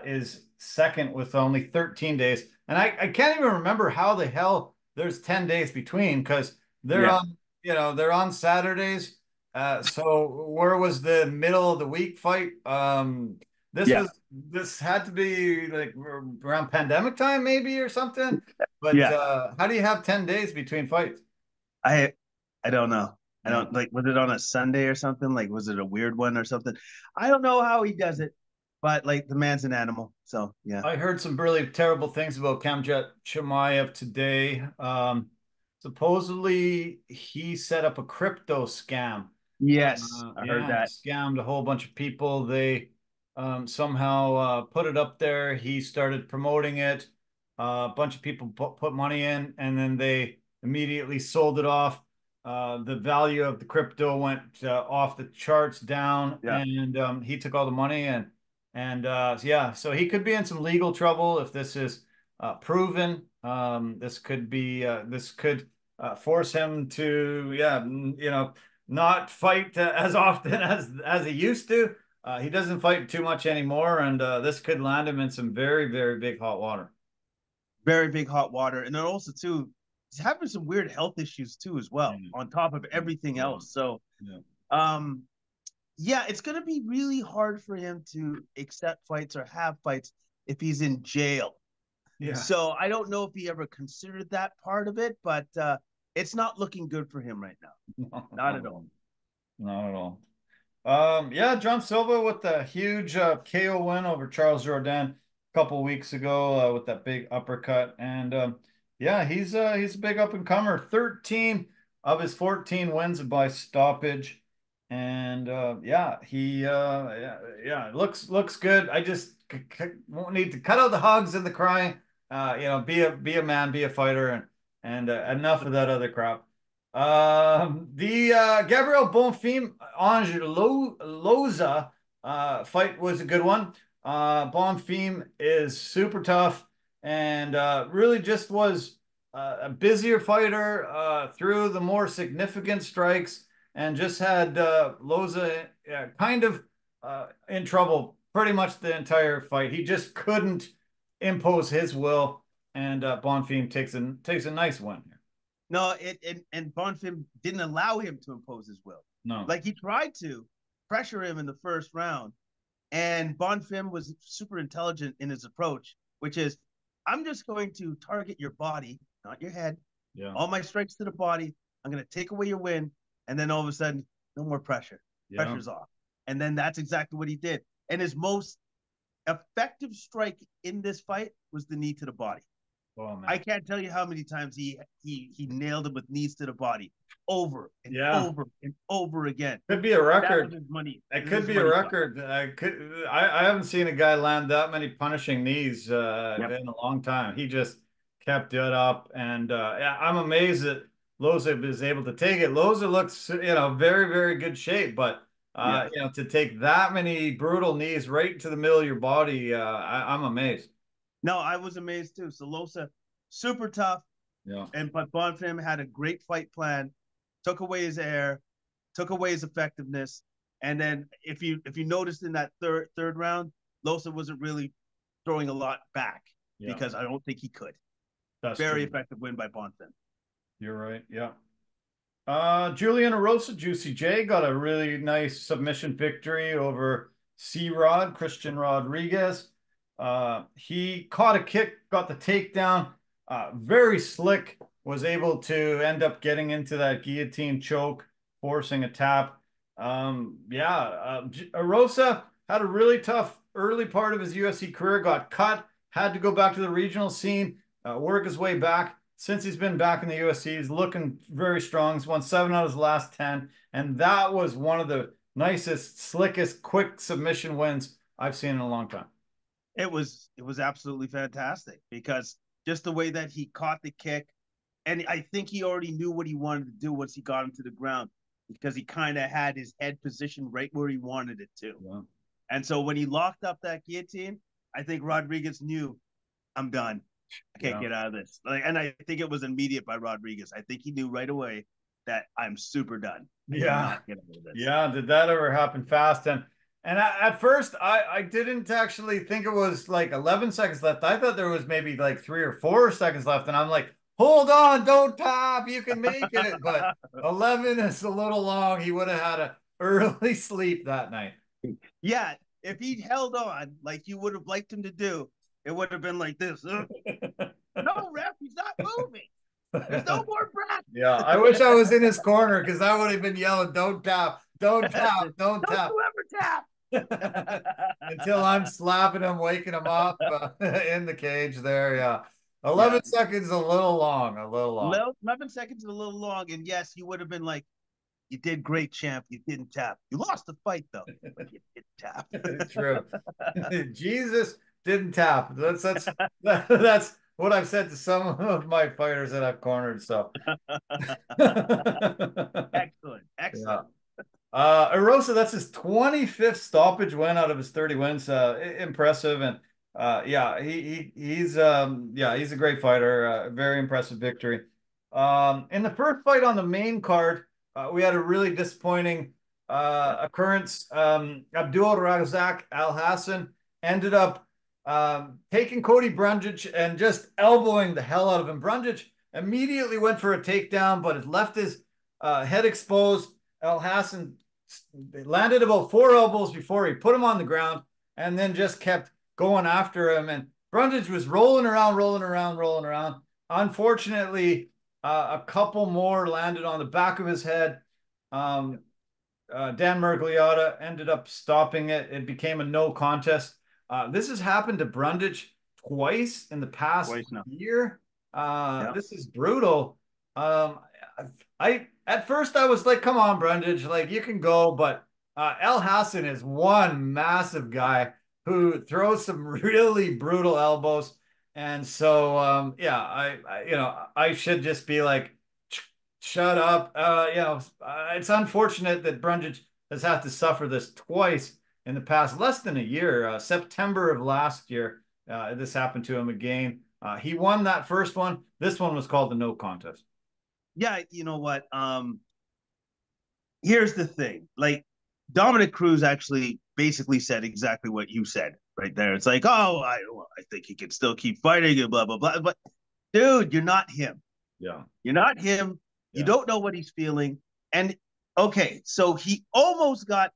is second with only 13 days. And I can't even remember how the hell there's 10 days between because they're Yeah. on, they're on Saturdays. So where was the middle of the week fight? This Yeah. was this had to be like around pandemic time maybe or something. But Yeah. how do you have 10 days between fights? I I don't know. I Yeah. don't like was it on a Sunday or something? Like was it a weird one or something? I don't know how he does it, but like the man's an animal. So yeah. I heard some really terrible things about Khamzat Chimaev today. Supposedly he set up a crypto scam. Yes, I heard Yeah, that. scammed a whole bunch of people. They somehow put it up there. He started promoting it. A bunch of people put money in, and then they immediately sold it off. The value of the crypto went off the charts down, Yeah. and he took all the money and yeah, so he could be in some legal trouble if this is proven. This could force him to, yeah, not fight as often as he used to. He doesn't fight too much anymore, and this could land him in some very, very big hot water. Very big hot water. And then also too, he's having some weird health issues too as Yeah, well, on top of everything yeah, else. So yeah, um yeah, it's gonna be really hard for him to accept fights or have fights if he's in jail. yeah. So I don't know if he ever considered that part of it, but it's not looking good for him right now. No, Not not at at all. all. Not at all. Yeah, John Silva with the huge KO win over Charles Jourdain a couple weeks ago with that big uppercut, and yeah, he's a big up and comer. 13 of his 14 wins by stoppage, and yeah, yeah, looks good. I just won't need to cut out the hugs and the crying. Be a man, be a fighter, and enough of that other crap. The Gabriel Bonfim Ange Loza fight was a good one. Bonfim is super tough and really just was a busier fighter, threw the more significant strikes and just had Loza kind of in trouble pretty much the entire fight. He just couldn't impose his will, and Bonfim takes a nice win here. No, and Bonfim didn't allow him to impose his will. No. Like he tried to pressure him in the first round, and Bonfim was super intelligent in his approach, which is, I'm just going to target your body, not your head. Yeah. All my strikes to the body. I'm going to take away your win, and then all of a sudden, no more pressure. Yeah. Pressure's off, and then that's exactly what he did. And his most effective strike in this fight was the knee to the body. Oh man. I can't tell you how many times he nailed him with knees to the body over and Yeah. over and over again. Could be a That was record. his money. It This is could his be a money shot. record. I haven't seen a guy land that many punishing knees Yep. in a long time. He just kept it up, and yeah, I'm amazed that Loza is able to take it. Loza looks, very, very good shape, but Yeah. to take that many brutal knees right to the middle of your body, I'm amazed. No, I was amazed too. So Losa, super tough, Yeah. but Bonfim had a great fight plan, took away his air, took away his effectiveness, and then if you noticed in that third round, Losa wasn't really throwing a lot back Yeah. because I don't think he could. That's Very true. effective win by Bonfim. You're right. Yeah. Julian Erosa, Juicy J, got a really nice submission victory over C-Rod, Christian Rodriguez. He caught a kick, got the takedown, very slick, was able to end up getting into that guillotine choke, forcing a tap. Erosa had a really tough early part of his UFC career, got cut, had to go back to the regional scene, work his way back. Since he's been back in the UFC, he's looking very strong. He's won 7 out of his last 10. And that was one of the nicest, slickest, quick submission wins I've seen in a long time. It was absolutely fantastic because just the way that he caught the kick, and I think he already knew what he wanted to do once he got him to the ground because he kind of had his head positioned right where he wanted it to. Yeah. And so when he locked up that guillotine, I think Rodriguez knew, I'm done. I can't get out of this. And I think it was immediate by Rodriguez. I think he knew right away that I'm super done. Yeah. Yeah. Did that ever happen fast? And at first, I didn't actually think it was like 11 seconds left. I thought there was maybe like 3 or 4 seconds left. And I'm like, hold on, don't tap. You can make it. But 11 is a little long. He would have had an early sleep that night. Yeah. If he'd held on like you would have liked him to do, it would have been like this. No, ref, he's not moving. There's no more breath. Yeah, I wish I was in his corner because I would have been yelling, don't tap, don't tap, don't tap. Don't ever tap. Until I'm slapping him, waking him up in the cage there. Yeah. 11 seconds, a little long, 11 seconds is a little long. And yes, you would have been like, you did great, champ. You didn't tap. You lost the fight, though, but you didn't tap. True. Jesus didn't tap. That's what I've said to some of my fighters that I've cornered. So excellent. Yeah. Erosa, that's his 25th stoppage win out of his 30 wins. Impressive. And he's a great fighter. Very impressive victory. In the first fight on the main card, we had a really disappointing occurrence. Abdul Razak Al Hassan ended up taking Cody Brundage and just elbowing the hell out of him. Brundage immediately went for a takedown, but it left his head exposed. Al Hassan landed about 4 elbows before he put him on the ground and then just kept going after him. And Brundage was rolling around. Unfortunately, a couple more landed on the back of his head. Dan Miragliotta ended up stopping it. It became a no contest. This has happened to Brundage twice in the past year. This is brutal. At first I was like, come on, Brundage, like you can go, but Al Hassan is one massive guy who throws some really brutal elbows. And so I should just be like, shut up. It's unfortunate that Brundage has had to suffer this twice in the past less than a year. September of last year, this happened to him again. He won that first one. This one was called the no contest. Yeah, you know what? Here's the thing. Like, Dominic Cruz actually basically said exactly what you said right there. It's like, oh, I think he can still keep fighting and blah, blah, blah. But, dude, you're not him. Yeah. You're not him. You don't know what he's feeling. And, okay, so he almost got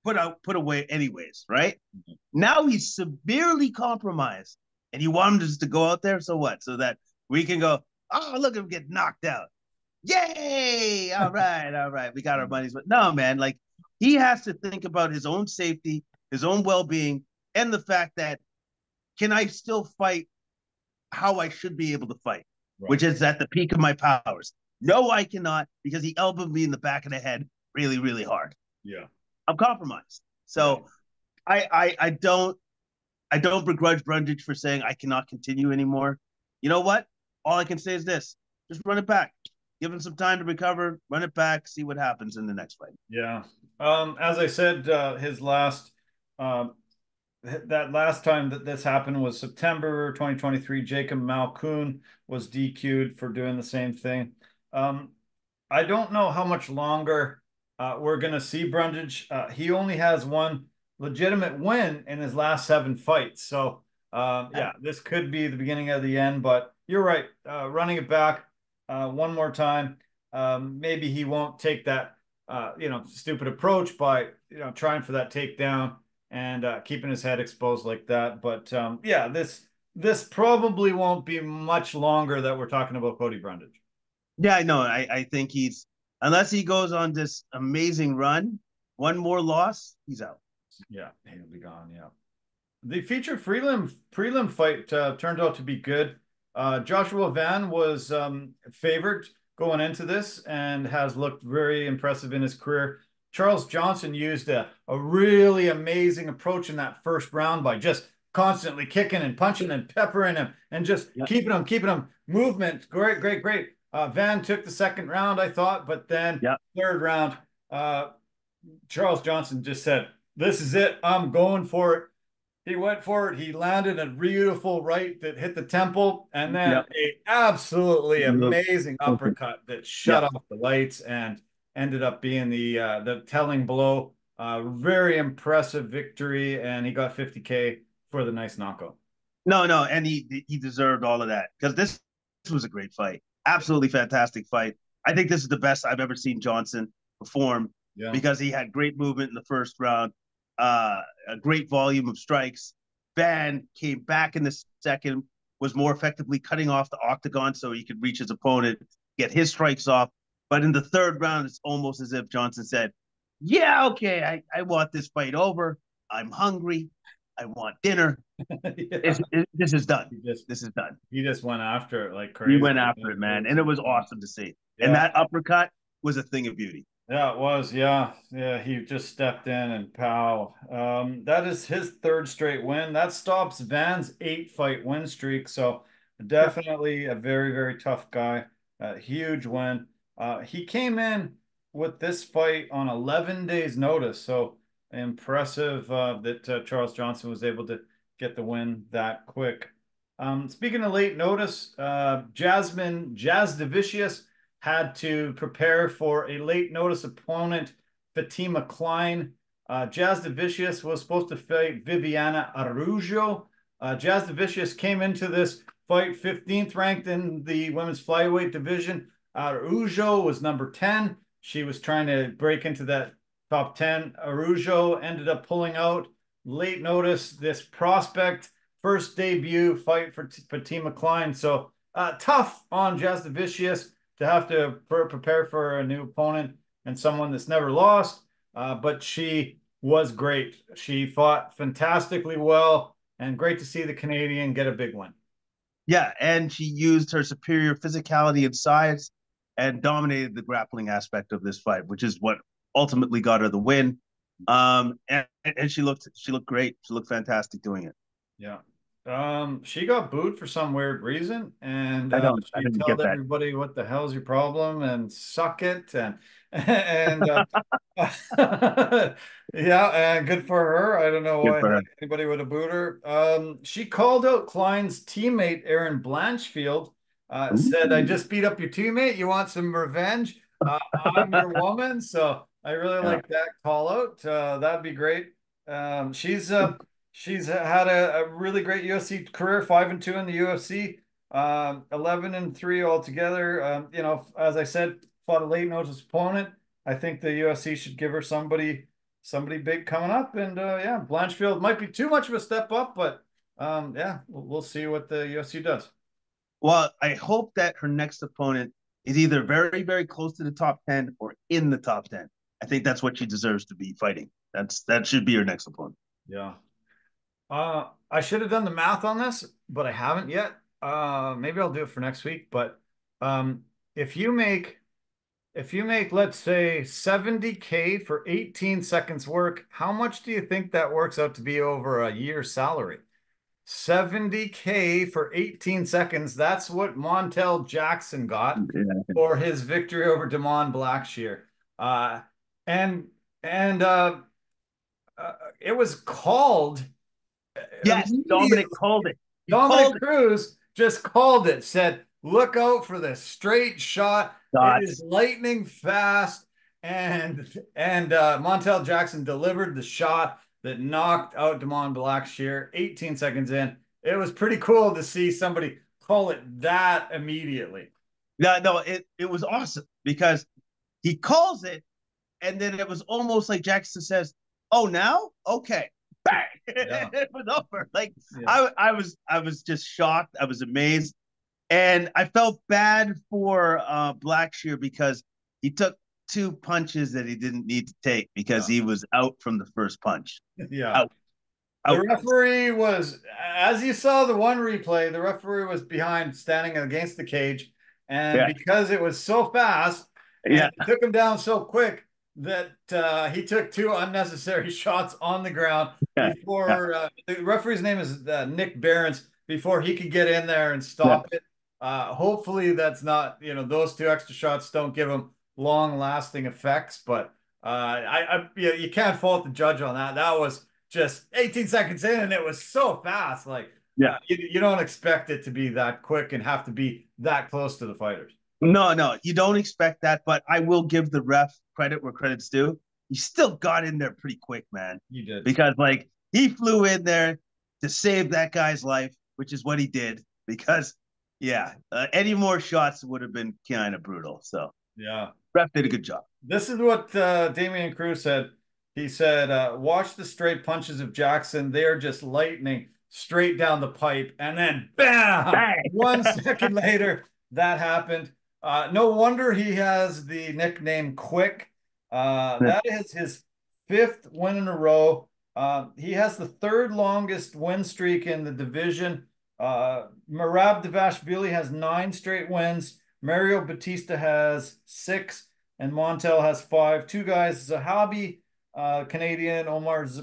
put away anyways, right? Mm-hmm. Now he's severely compromised. And you want him just to go out there, so what? So that we can go, oh, look at him get knocked out. Yay! All right. We got our monies. But no, man, like he has to think about his own safety, his own well-being, and the fact that can I still fight how I should be able to fight, right, which is at the peak of my powers. No, I cannot, because he elbowed me in the back of the head really, really hard. Yeah. I'm compromised. Yeah. So I don't begrudge Brundage for saying I cannot continue anymore. You know what? All I can say is this: just run it back. Give him some time to recover. Run it back. See what happens in the next fight. Yeah. As I said, his last that last time that this happened was September 2023. Jacob Malkoon was DQ'd for doing the same thing. Um, I don't know how much longer we're going to see Brundage. He only has one legitimate win in his last 7 fights. So, yeah, this could be the beginning of the end. But you're right. Running it back one more time. Maybe he won't take that, stupid approach by, trying for that takedown and keeping his head exposed like that. But yeah, this probably won't be much longer that we're talking about Cody Brundage. Yeah, I know. I think he's, unless he goes on this amazing run, one more loss, he's out. Yeah, he'll be gone. Yeah. The featured prelim fight turned out to be good. Joshua Van was favored going into this and has looked very impressive in his career. Charles Johnson used a really amazing approach in that first round by just constantly kicking and punching and peppering him and just keeping him movement. Great, great, great. Van took the second round, I thought, but then third round, Charles Johnson just said, "This is it. I'm going for it." He went for it. He landed a beautiful right that hit the temple, and then a absolutely amazing uppercut that shut off the lights and ended up being the telling blow. Very impressive victory, and he got 50K for the nice knockout. No, and he deserved all of that, because this was a great fight. Absolutely fantastic fight. I think this is the best I've ever seen Johnson perform, because he had great movement in the first round, a great volume of strikes. Van came back in the second, was more effectively cutting off the octagon so he could reach his opponent, get his strikes off. But in the third round, it's almost as if Johnson said, "Yeah, okay, I want this fight over. I'm hungry. I want dinner. This is done. This is done." He just went after it like crazy. He went after it, man, and it was awesome to see. And that uppercut was a thing of beauty. Yeah, it was. Yeah. He just stepped in and pow. That is his third straight win. That stops Van's 8-fight win streak. So definitely a very, very tough guy. Huge win. He came in with this fight on 11 days notice. So impressive that Charles Johnson was able to get the win that quick. Speaking of late notice, Jasmine Jasdavicius had to prepare for a late notice opponent, Fatima Klein. Jasdavicius was supposed to fight Viviana Araujo. Jasdavicius came into this fight 15th ranked in the women's flyweight division. Araujo was number 10. She was trying to break into that top 10. Araujo ended up pulling out late notice. This prospect first debut fight for Fatima Klein. So tough on Jasdavicius to have to prepare for a new opponent and someone that's never lost. But she was great. She fought fantastically well, and great to see the Canadian get a big win. Yeah, and she used her superior physicality and size and dominated the grappling aspect of this fight, which is what ultimately got her the win. And she looked great. She looked fantastic doing it. Yeah. She got booed for some weird reason, and I she didn't told get that. everybody what the hell's your problem and suck it and yeah, and good for her. I don't know why anybody would have booed her. She called out Klein's teammate Aaron Blanchfield. Said, "I just beat up your teammate. You want some revenge? I'm your woman." So I really like that call out. That'd be great. She's had a really great UFC career, 5-2 in the UFC, 11-3 altogether. As I said, fought a late notice opponent. I think the UFC should give her somebody big coming up. And yeah, Blanchfield might be too much of a step up, but yeah, we'll see what the UFC does. Well, I hope that her next opponent is either very, very close to the top 10 or in the top 10. I think that's what she deserves to be fighting. That should be her next opponent. Yeah. I should have done the math on this, but I haven't yet. Maybe I'll do it for next week. But if you make let's say 70K for 18 seconds work, how much do you think that works out to be over a year's salary? 70K for 18 seconds. That's what Montel Jackson got Yeah. for his victory over Damon Blackshear. Uh, and and it was called Yes, immediately. Dominic called it. He Dominic called it. Cruz just called it, said, look out for this straight shot. It is Dots. lightning fast. And Montel Jackson delivered the shot that knocked out Damon Blackshear 18 seconds in. It was pretty cool to see somebody call it that immediately. No, it was awesome because he calls it, and then it was almost like Jackson says, "Oh, now, okay." Bang! Yeah. It was over. Like Yeah. I was just shocked. I was amazed, and I felt bad for Blackshear because he took two punches that he didn't need to take because Yeah. he was out from the first punch. Yeah. Out, The out. referee was, as you saw the one replay, the referee was behind, standing against the cage. And Yeah, because it was so fast and yeah, it took him down so quick that he took two unnecessary shots on the ground yeah, yeah, before the referee's name is Nick Behrens, before he could get in there and yeah. stop it. Hopefully that's not, those two extra shots don't give him long lasting effects, but you can't fault the judge on that. That was just 18 seconds in and it was so fast. Like Yeah. you don't expect it to be that quick and have to be that close to the fighters. No, you don't expect that, but I will give the ref credit where credit's due. He still got in there pretty quick, man. You did. Because like he flew in there to save that guy's life, which is what he did. Because yeah, any more shots would have been kind of brutal. So Yeah. ref did a good job. This is what Damian Cruz said. He said, watch the straight punches of Jackson. They are just lightning straight down the pipe. And then bam, Bang! 1 second later, that happened. No wonder he has the nickname Quick. That is his fifth win in a row. He has the third longest win streak in the division. Merab Devashvili has 9 straight wins. Mario Batista has 6, and Montel has 5. Two guys, Zahabi, Canadian, Ayman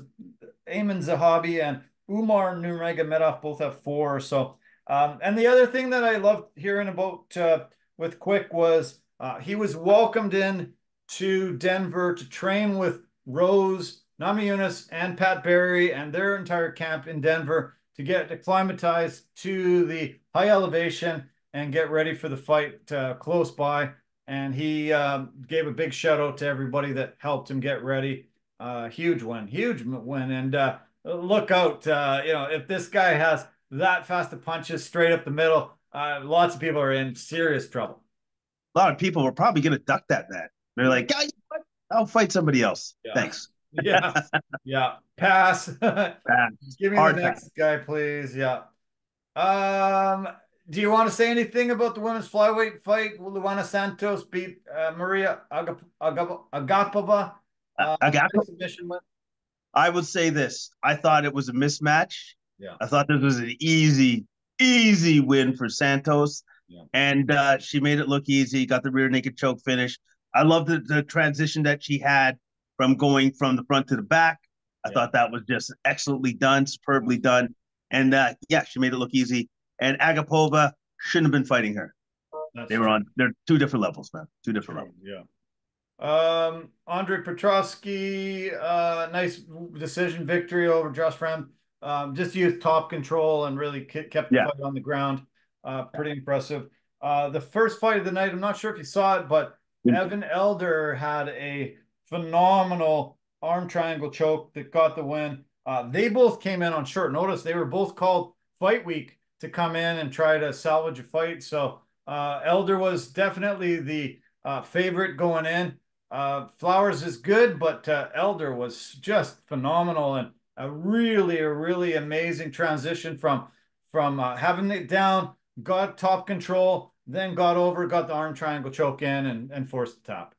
Zahabi, and Umar Nurmagomedov both have 4. So, and the other thing that I loved hearing about with Quick was he was welcomed in to Denver to train with Rose, Namajunas, and Pat Barry and their entire camp in Denver to get acclimatized to the high elevation and get ready for the fight close by. And he gave a big shout out to everybody that helped him get ready. Huge win. And look out, if this guy has that fast of punches straight up the middle, lots of people are in serious trouble. A lot of people were probably going to duck that man. They're like, "God, I'll fight somebody else." Yeah. Thanks. Yeah. Yeah. Pass. Give me the next guy, please. Yeah. Do you want to say anything about the women's flyweight fight? Will Luana Santos beat Maria Agapova? Submission win? I would say this. I thought it was a mismatch. Yeah. I thought this was an easy win for Santos. Yeah. And she made it look easy, got the rear naked choke finish. I love the transition that she had from going from the front to the back. I thought that was just excellently done, superbly done. And she made it look easy. And Agapova shouldn't have been fighting her. They're 2 different levels, man. 2 different levels. Yeah. Andre Petrosky, nice decision victory over Josh Fram. Just used top control and really kept the fight on the ground. Pretty impressive. The first fight of the night, I'm not sure if you saw it, but Evan Elder had a phenomenal arm triangle choke that got the win. They both came in on short notice. They were both called fight week to come in and try to salvage a fight. So Elder was definitely the favorite going in. Flowers is good, but Elder was just phenomenal and a really amazing transition from having it down, got top control, then got the arm triangle choke in and forced the tap.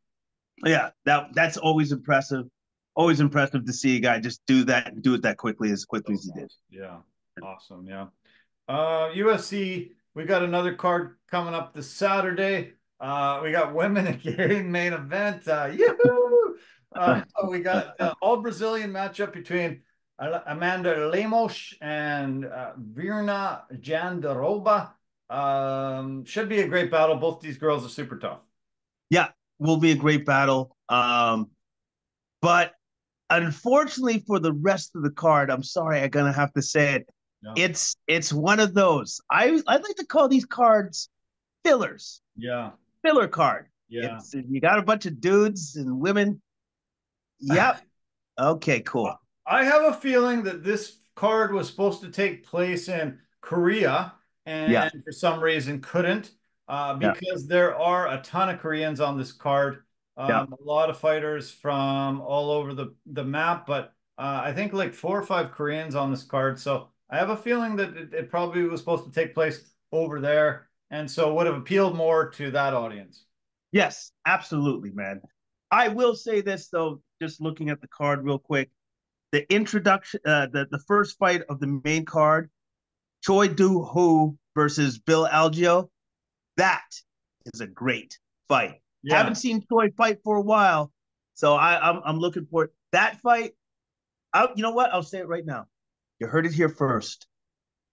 Yeah, that's always impressive. Always impressive to see a guy just do that and do it that quickly as he did. Yeah, awesome. Yeah. UFC, we got another card coming up this Saturday. We got women again main event. Yoo-hoo! We got the all Brazilian matchup between Amanda Lemos and Virna Jandiroba. Should be a great battle. Both these girls are super tough. Yeah, will be a great battle. But unfortunately for the rest of the card, I'm sorry, I'm gonna have to say it. Yeah. It's one of those. I like to call these cards fillers. Yeah. Filler card. Yeah. It's you got a bunch of dudes and women. Yep. Okay, cool. I have a feeling that this card was supposed to take place in Korea Yeah. and for some reason couldn't Yeah. because there are a ton of Koreans on this card. Yeah. A lot of fighters from all over the map, but I think like 4 or 5 Koreans on this card. So I have a feeling that it probably was supposed to take place over there, and so would have appealed more to that audience. Yes, absolutely, man. I will say this though, just looking at the card real quick. The introduction, the first fight of the main card, Choi Do Ho versus Bill Algeo. That is a great fight. Yeah. Haven't seen Choi fight for a while, so I'm looking for it. That fight. You know what? I'll say it right now. You heard it here first.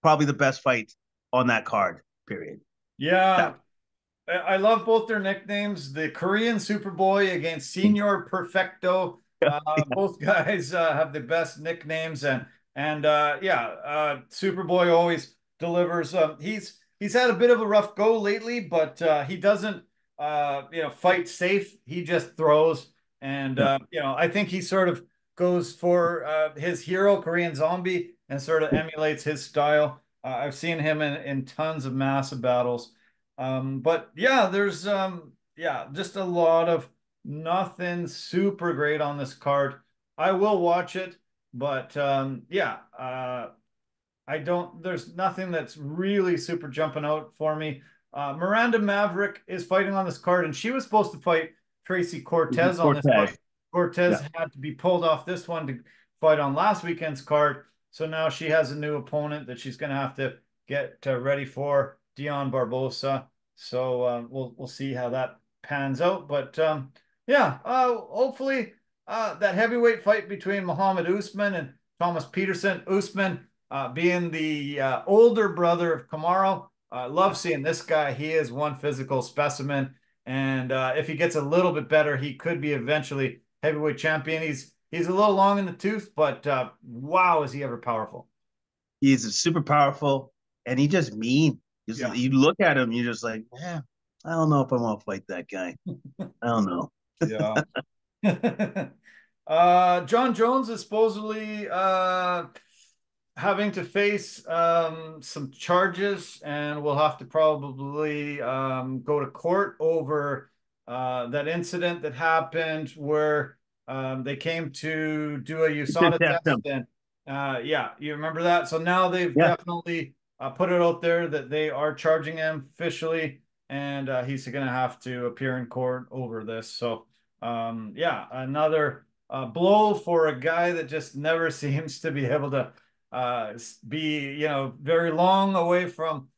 Probably the best fight on that card. Period. Yeah. I love both their nicknames. The Korean Superboy against Senior Perfecto. Both guys have the best nicknames, and yeah, Superboy always delivers. He's had a bit of a rough go lately, but he doesn't fight safe. He just throws, and I think he sort of goes for his hero Korean Zombie and sort of emulates his style. I've seen him in tons of massive battles. But yeah, there's just a lot of nothing super great on this card. I will watch it, but I don't, there's nothing that's really super jumping out for me. Miranda Maverick is fighting on this card, and she was supposed to fight Tracy Cortez on this card. Cortez had to be pulled off this one to fight on last weekend's card. So now she has a new opponent that she's going to have to get ready for, Dion Barbosa. So we'll see how that pans out. But hopefully that heavyweight fight between Muhammad Usman and Thomas Peterson. Usman being the older brother of Kamaru. Love seeing this guy. He is one physical specimen. And if he gets a little bit better, he could be eventually heavyweight champion. He's a little long in the tooth, but wow, is he ever powerful. He's super powerful, and he just mean. You look at him, you're just like, yeah, I don't know if I'm gonna fight that guy. I don't know. Yeah. John Jones is supposedly having to face some charges, and will have to probably go to court over that incident that happened where they came to do a USADA test. And you remember that? So now they've definitely put it out there that they are charging him officially, and he's going to have to appear in court over this. So another blow for a guy that just never seems to be able to be very long away from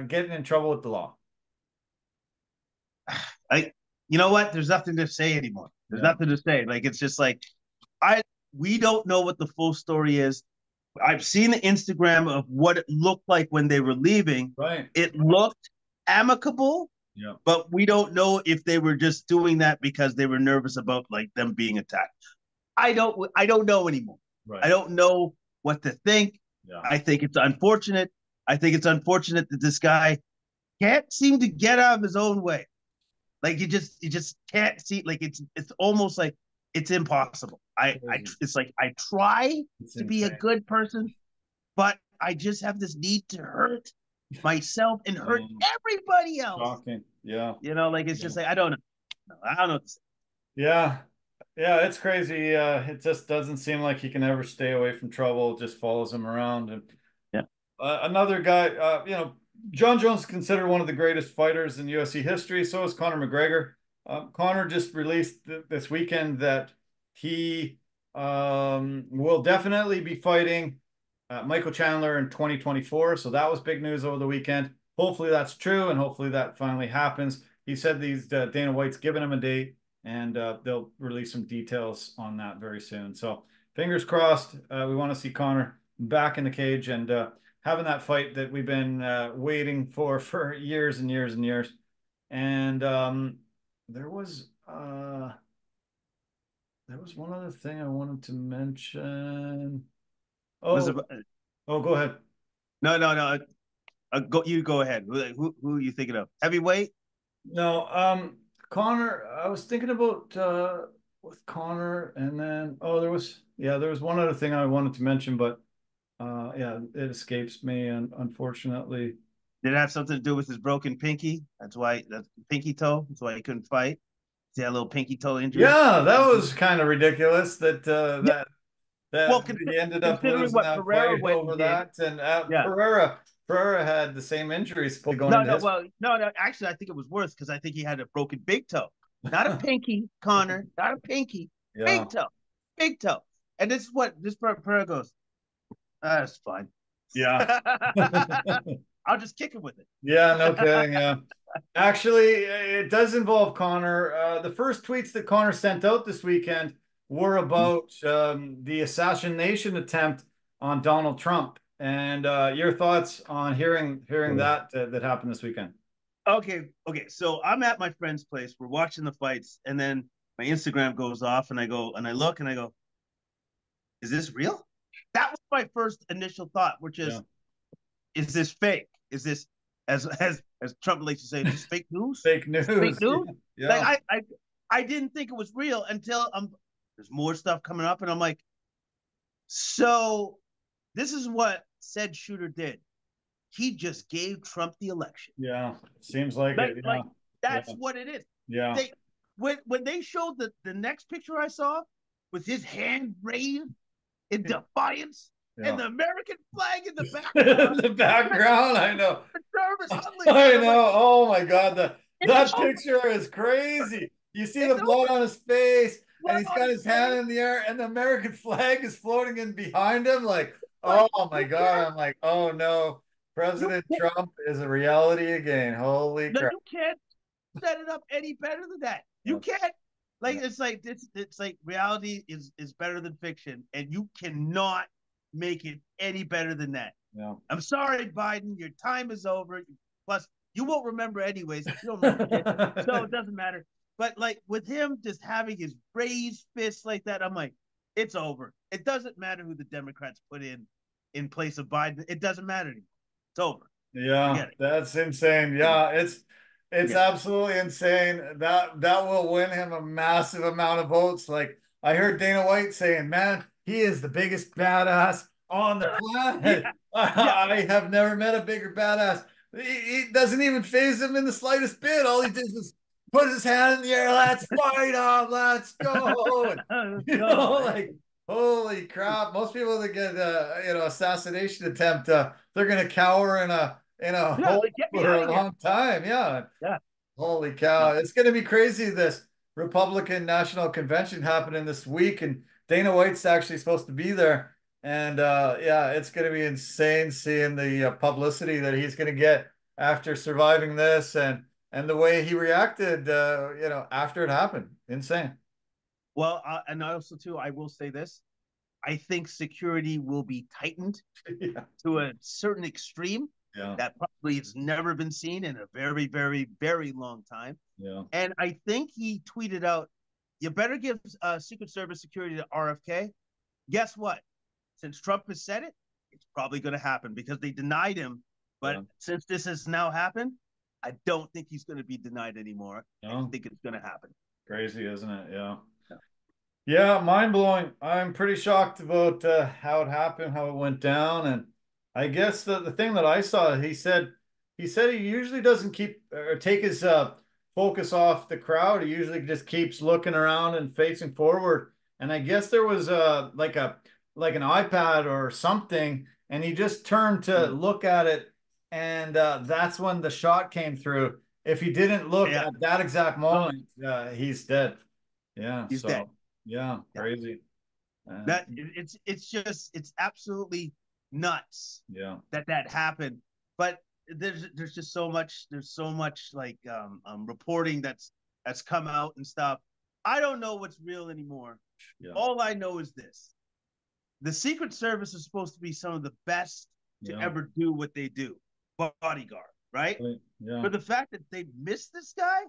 getting in trouble with the law. You know what? There's nothing to say anymore. There's nothing to say. Like, it's just like we don't know what the full story is. I've seen the Instagram of what it looked like when they were leaving. Right. It looked amicable. Yeah. But we don't know if they were just doing that because they were nervous about like them being attacked. I don't know anymore. Right. I don't know what to think. Yeah. I think it's unfortunate. I think it's unfortunate that this guy can't seem to get out of his own way. Like you just can't see. Like it's almost like it's impossible. It's like I try to be a good person, but I just have this need to hurt myself and hurt everybody else. Shocking. Yeah. Like it's just like I don't know. I don't know what to say. Yeah. Yeah, it's crazy. It just doesn't seem like he can ever stay away from trouble. It just follows him around. And another guy, John Jones is considered one of the greatest fighters in UFC history. So is Conor McGregor. Conor just released this weekend that he will definitely be fighting Michael Chandler in 2024. So that was big news over the weekend. Hopefully that's true, and hopefully that finally happens. he said Dana White's giving him a date, and they'll release some details on that very soon. So fingers crossed. We want to see Conor back in the cage and having that fight that we've been waiting for years and years and years. And there was one other thing I wanted to mention. Was Oh, it? go ahead. No. You go ahead. Who are you thinking of? Heavyweight? No, Conor. I was thinking about with Conor, and then there was one other thing I wanted to mention, but yeah, it escapes me, and unfortunately. Did it have something to do with his broken pinky? That's pinky toe. That's why he couldn't fight. He had a little pinky toe injury. Yeah, that was kind of ridiculous. Yeah. Well, He ended up considering losing what that Pereira fight went over and did. that, and Yeah. Pereira had the same injuries going into his. Well, no. Actually, I think it was worse because I think he had a broken big toe, not a pinky, Connor, not a pinky, Yeah. big toe. And this is what this Pereira goes. That's fine. Yeah. I'll just kick him with it. Yeah, no kidding. Yeah. Actually, it does involve Conor. The first tweets that Conor sent out this weekend were about the assassination attempt on Donald Trump. And your thoughts on hearing that happened this weekend? Okay. So I'm at my friend's place. We're watching the fights, and then my Instagram goes off, and I go and I look, and I go, "Is this real?" That was my first initial thought, which is, "Is this fake? Is this as Trump likes to say, is this fake news? Fake news. Fake news?" Yeah. Like I didn't think it was real until there's more stuff coming up, and I'm like, so this is what said shooter did. He just gave Trump the election. Yeah, seems like it. Yeah. Like that's what it is. Yeah. When they showed the next picture I saw with his hand raised in defiance and the American flag in the background. The background, I know. Nervous. I know. Oh my God, that picture is crazy. You see the blood on his face, and he's got his hand in the air, and the American flag is floating in behind him. Like, oh my God, I'm like, oh no. President Trump is a reality again. Holy crap. You can't set it up any better than that. You can't. Like, it's like reality is better than fiction, and you cannot make it any better than that. Yeah. I'm sorry, Biden. Your time is over. Plus, you won't remember anyways. You don't know shit, so it doesn't matter. But like with him just having his raised fist like that, I'm like, it's over. It doesn't matter who the Democrats put in place of Biden. It doesn't matter anymore. It's over. Yeah, that's insane. Yeah, it's absolutely insane. That will win him a massive amount of votes. Like I heard Dana White saying, "Man, he is the biggest badass on the planet." I have never met a bigger badass. He doesn't even faze him in the slightest bit. All he did was put his hand in the air. Let's fight on. Let's go. Like holy crap! Most people that get assassination attempt, they're gonna cower in a hole for a long time. Yeah. Holy cow! It's gonna be crazy. This Republican National Convention happening this week, and Dana White's actually supposed to be there. And it's gonna be insane seeing the publicity that he's gonna get after surviving this, and the way he reacted, after it happened. Insane. Well, and also too, I will say this: I think security will be tightened to a certain extreme that probably has never been seen in a very, very, very long time. Yeah. And I think he tweeted out, "You better give Secret Service security to RFK." Guess what? Since Trump has said it, it's probably going to happen because they denied him. But since this has now happened, I don't think he's going to be denied anymore. I think it's going to happen. Crazy, isn't it? Yeah. Yeah, mind blowing. I'm pretty shocked about how it happened, how it went down, and I guess the thing that I saw, he said he usually doesn't keep or take his focus off the crowd. He usually just keeps looking around and facing forward. And I guess there was like an iPad or something, and he just turned to look at it, and that's when the shot came through. If he didn't look at that exact moment, he's dead. Yeah, he's dead. Yeah, crazy. It's absolutely nuts. Yeah, that happened. But there's just so much like reporting that's come out and stuff. I don't know what's real anymore. Yeah. All I know is this: the Secret Service is supposed to be some of the best to ever do what they do, bodyguard, right? Yeah. For the fact that they missed this guy,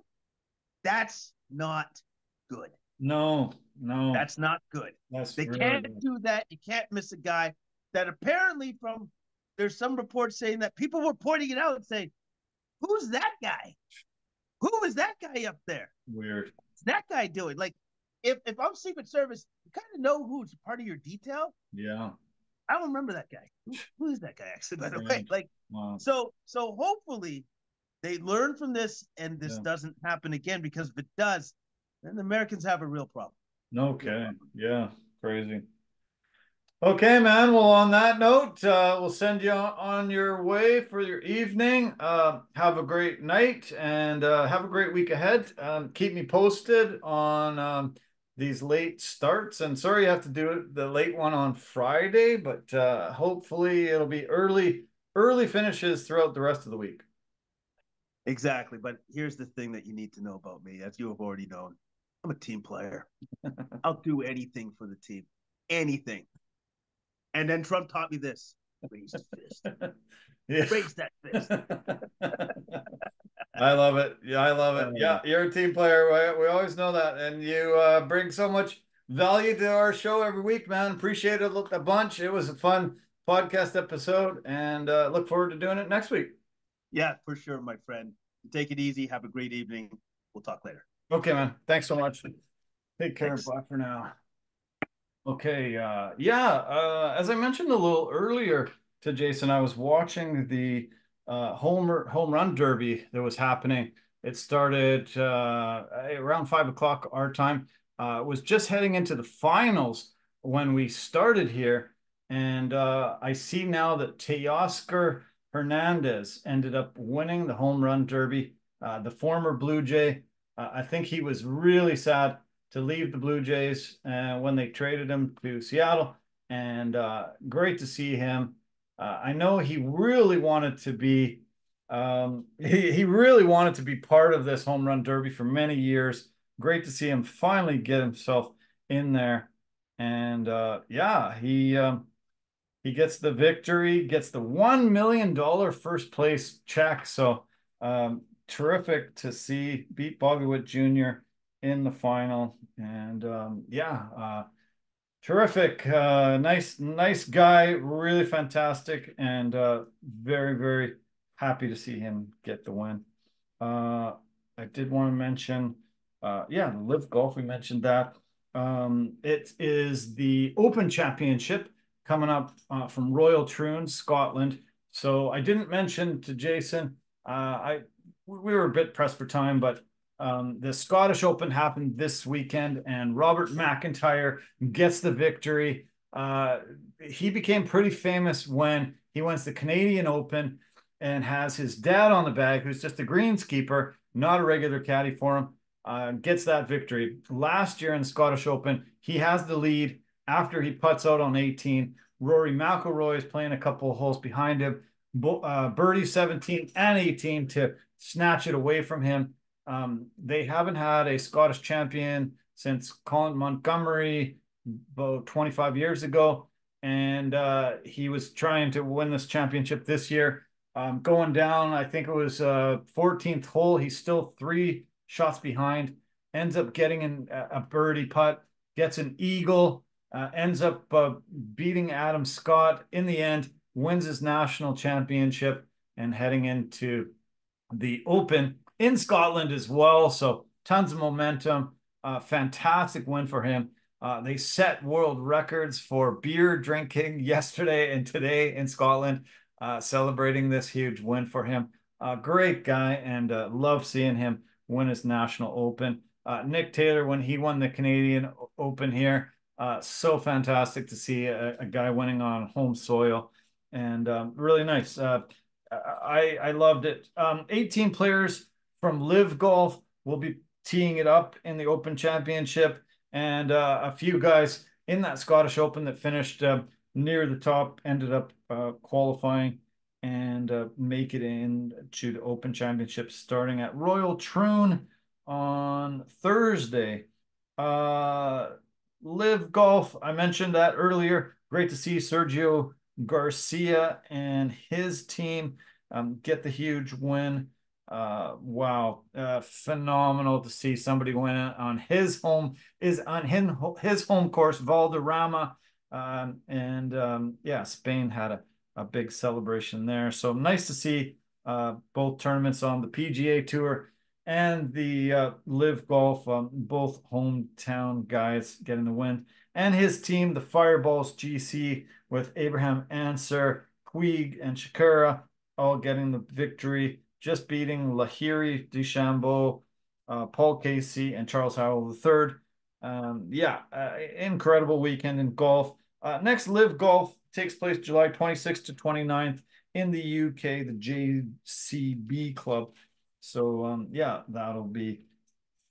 that's not good. No, that's not good. They really can't do that. You can't miss a guy that apparently there's some reports saying that people were pointing it out and saying, who's that guy? Who is that guy up there? Weird. What's that guy doing? Like, if I'm Secret Service, you kind of know who's part of your detail. Yeah. I don't remember that guy. Who is that guy, actually, by the way? Like, so hopefully they learn from this and this doesn't happen again, because if it does, then the Americans have a real problem. No kidding. Yeah. Crazy. Okay, man. Well, on that note, we'll send you on your way for your evening. Have a great night and have a great week ahead. Keep me posted on these late starts. And sorry you have to do it, the late one on Friday, but hopefully it'll be early finishes throughout the rest of the week. Exactly. But here's the thing that you need to know about me, as you have already known. I'm a team player. I'll do anything for the team. Anything. And then Trump taught me this: raise the fist. Yeah. Raise that fist. I love it. Yeah, I love it. Yeah, you're a team player. We always know that. And you bring so much value to our show every week, man. Appreciate it a bunch. It was a fun podcast episode, and look forward to doing it next week. Yeah, for sure, my friend. Take it easy. Have a great evening. We'll talk later. Okay, man. Thanks so much. Take care. Bye for now. Okay. As I mentioned a little earlier to Jason, I was watching the home run derby that was happening. It started around 5 o'clock our time. It was just heading into the finals when we started here, and I see now that Teoscar Hernandez ended up winning the home run derby. The former Blue Jay. I think he was really sad to leave the Blue Jays when they traded him to Seattle, and great to see him. I know he really wanted to be he really wanted to be part of this home run derby for many years. Great to see him finally get himself in there, and he gets the victory, gets the $1 million first place check. So terrific to see, beat Bobby Witt Jr. in the final, and terrific. Nice guy, really fantastic, and very, very happy to see him get the win. I did want to mention, the Liv Golf, we mentioned that. It is the Open Championship coming up from Royal Troon, Scotland. So I didn't mention to Jason, we were a bit pressed for time, but the Scottish Open happened this weekend, and Robert McIntyre gets the victory. He became pretty famous when he wins the Canadian Open and has his dad on the bag, who's just a greenskeeper, not a regular caddy for him, gets that victory. Last year in the Scottish Open, he has the lead after he putts out on 18. Rory McIlroy is playing a couple of holes behind him. Birdie 17 and 18 to snatch it away from him. They haven't had a Scottish champion since Colin Montgomery about 25 years ago, and he was trying to win this championship this year. Going down, I think it was 14th hole. He's still 3 shots behind, ends up getting a birdie putt, gets an eagle, ends up beating Adam Scott in the end, wins his national championship, and heading into the Open in Scotland as well. So tons of momentum. Fantastic win for him. They set world records for beer drinking yesterday and today in Scotland, celebrating this huge win for him. Great guy, and love seeing him win his national Open. Nick Taylor, when he won the Canadian Open here, so fantastic to see a guy winning on home soil, and really nice. I loved it. 18 players from Liv Golf will be teeing it up in the Open Championship, and a few guys in that Scottish Open that finished near the top ended up qualifying and make it into the Open Championship starting at Royal Troon on Thursday. Uh, Live Golf, I mentioned that earlier. Great to see Sergio Garcia and his team get the huge win. Wow, phenomenal to see somebody win on his home his home course, Valderrama, yeah, Spain had a big celebration there. So nice to see both tournaments on the PGA Tour and the Live Golf, both hometown guys getting the win. And his team, the Fireballs GC, with Abraham Answer, Puig, and Shakira, all getting the victory, just beating Lahiri, DeChambeau, Paul Casey, and Charles Howell III. Yeah, incredible weekend in golf. Next Live Golf takes place July 26th to 29th in the UK, the JCB Club. So yeah, that'll be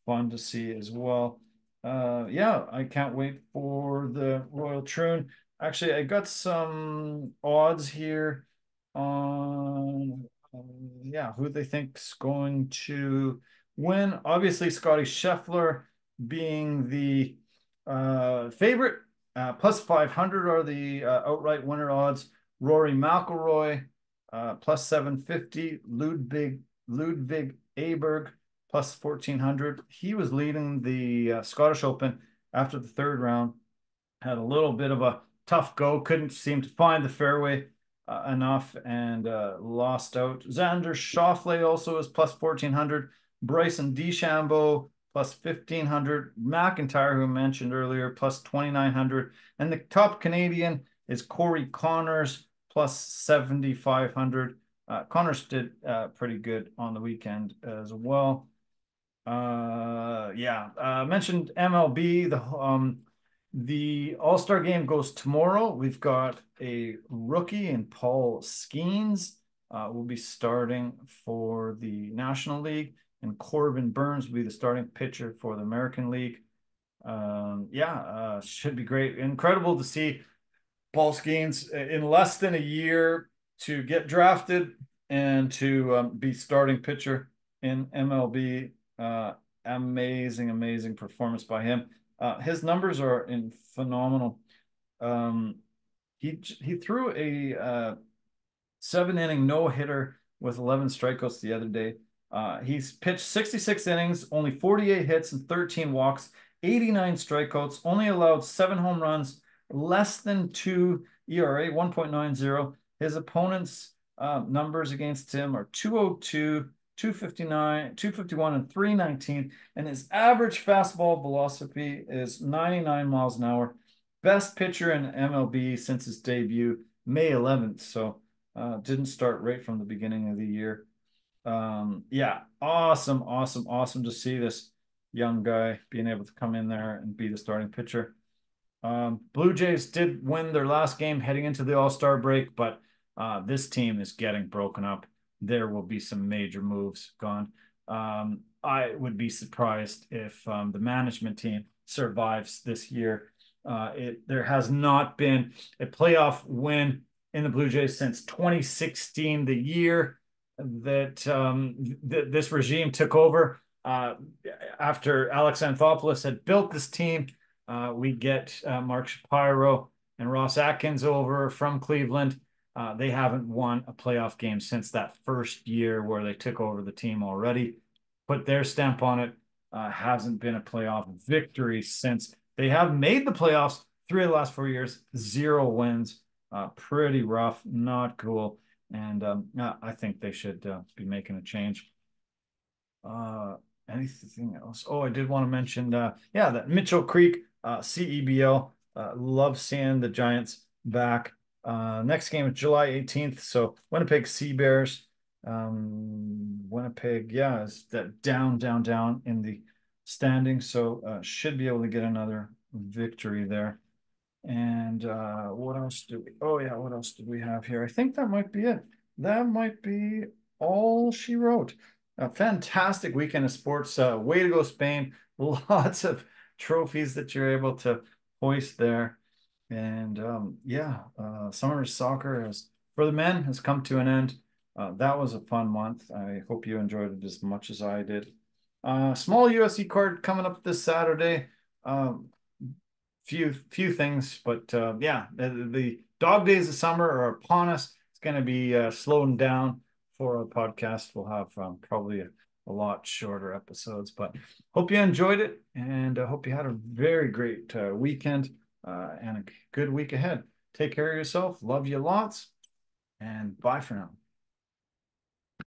fun to see as well. Yeah, I can't wait for the Royal Troon. Actually, I got some odds here on yeah, who they think's going to win. Obviously, Scotty Scheffler being the favorite. Plus 500 are the outright winner odds. Rory McIlroy plus 750. Ludwig Aberg plus 1400. He was leading the Scottish Open after the third round. Had a little bit of a tough go. Couldn't seem to find the fairway enough and lost out. Xander Schauffele also is plus 1400. Bryson DeChambeau plus 1500. McIntyre, who I mentioned earlier, plus 2900. And the top Canadian is Corey Connors plus 7500. Connors did pretty good on the weekend as well. Yeah, mentioned MLB. The All-Star game goes tomorrow. We've got a rookie in Paul Skeens. Will be starting for the National League, and Corbin Burns will be the starting pitcher for the American League. Yeah, should be great. Incredible to see Paul Skeens in less than a year to get drafted and to be starting pitcher in MLB. Amazing, amazing performance by him. His numbers are in phenomenal. Um, he threw a 7 inning no hitter with 11 strikeouts the other day. He's pitched 66 innings, only 48 hits and 13 walks, 89 strikeouts, only allowed 7 home runs, less than 2 ERA, 1.90. His opponents' numbers against him are 202, 259, 251, and 319. And his average fastball velocity is 99 miles an hour. Best pitcher in MLB since his debut, May 11th. So didn't start right from the beginning of the year. Yeah, awesome, awesome, awesome to see this young guy being able to come in there and be the starting pitcher. Blue Jays did win their last game heading into the All-Star break, but this team is getting broken up. There will be some major moves gone. I would be surprised if the management team survives this year. There has not been a playoff win in the Blue Jays since 2016, the year that this regime took over. After Alex Anthopoulos had built this team, we get Mark Shapiro and Ross Atkins over from Cleveland. They haven't won a playoff game since that first year where they took over the team already. Put their stamp on it. Hasn't been a playoff victory since. They have made the playoffs 3 of the last 4 years, 0 wins. Pretty rough, not cool. And I think they should be making a change. Anything else? Oh, I did want to mention, yeah, that Mitchell Creek CEBL. Love seeing the Giants back. Next game is July 18th. So Winnipeg Sea Bears. Winnipeg, yeah, is that down in the standings. So should be able to get another victory there. And what else do we? Oh yeah, what else did we have here? I think that might be it. That might be all she wrote. A fantastic weekend of sports. Way to go, Spain. Lots of trophies that you're able to hoist there. And yeah, summer soccer has for the men has come to an end. That was a fun month. I hope you enjoyed it as much as I did. Small UFC card coming up this Saturday. Few things, but yeah, the dog days of summer are upon us. It's going to be slowing down for our podcast. We'll have probably a lot shorter episodes, but hope you enjoyed it, and I hope you had a very great weekend and a good week ahead. Take care of yourself. Love you lots, and bye for now.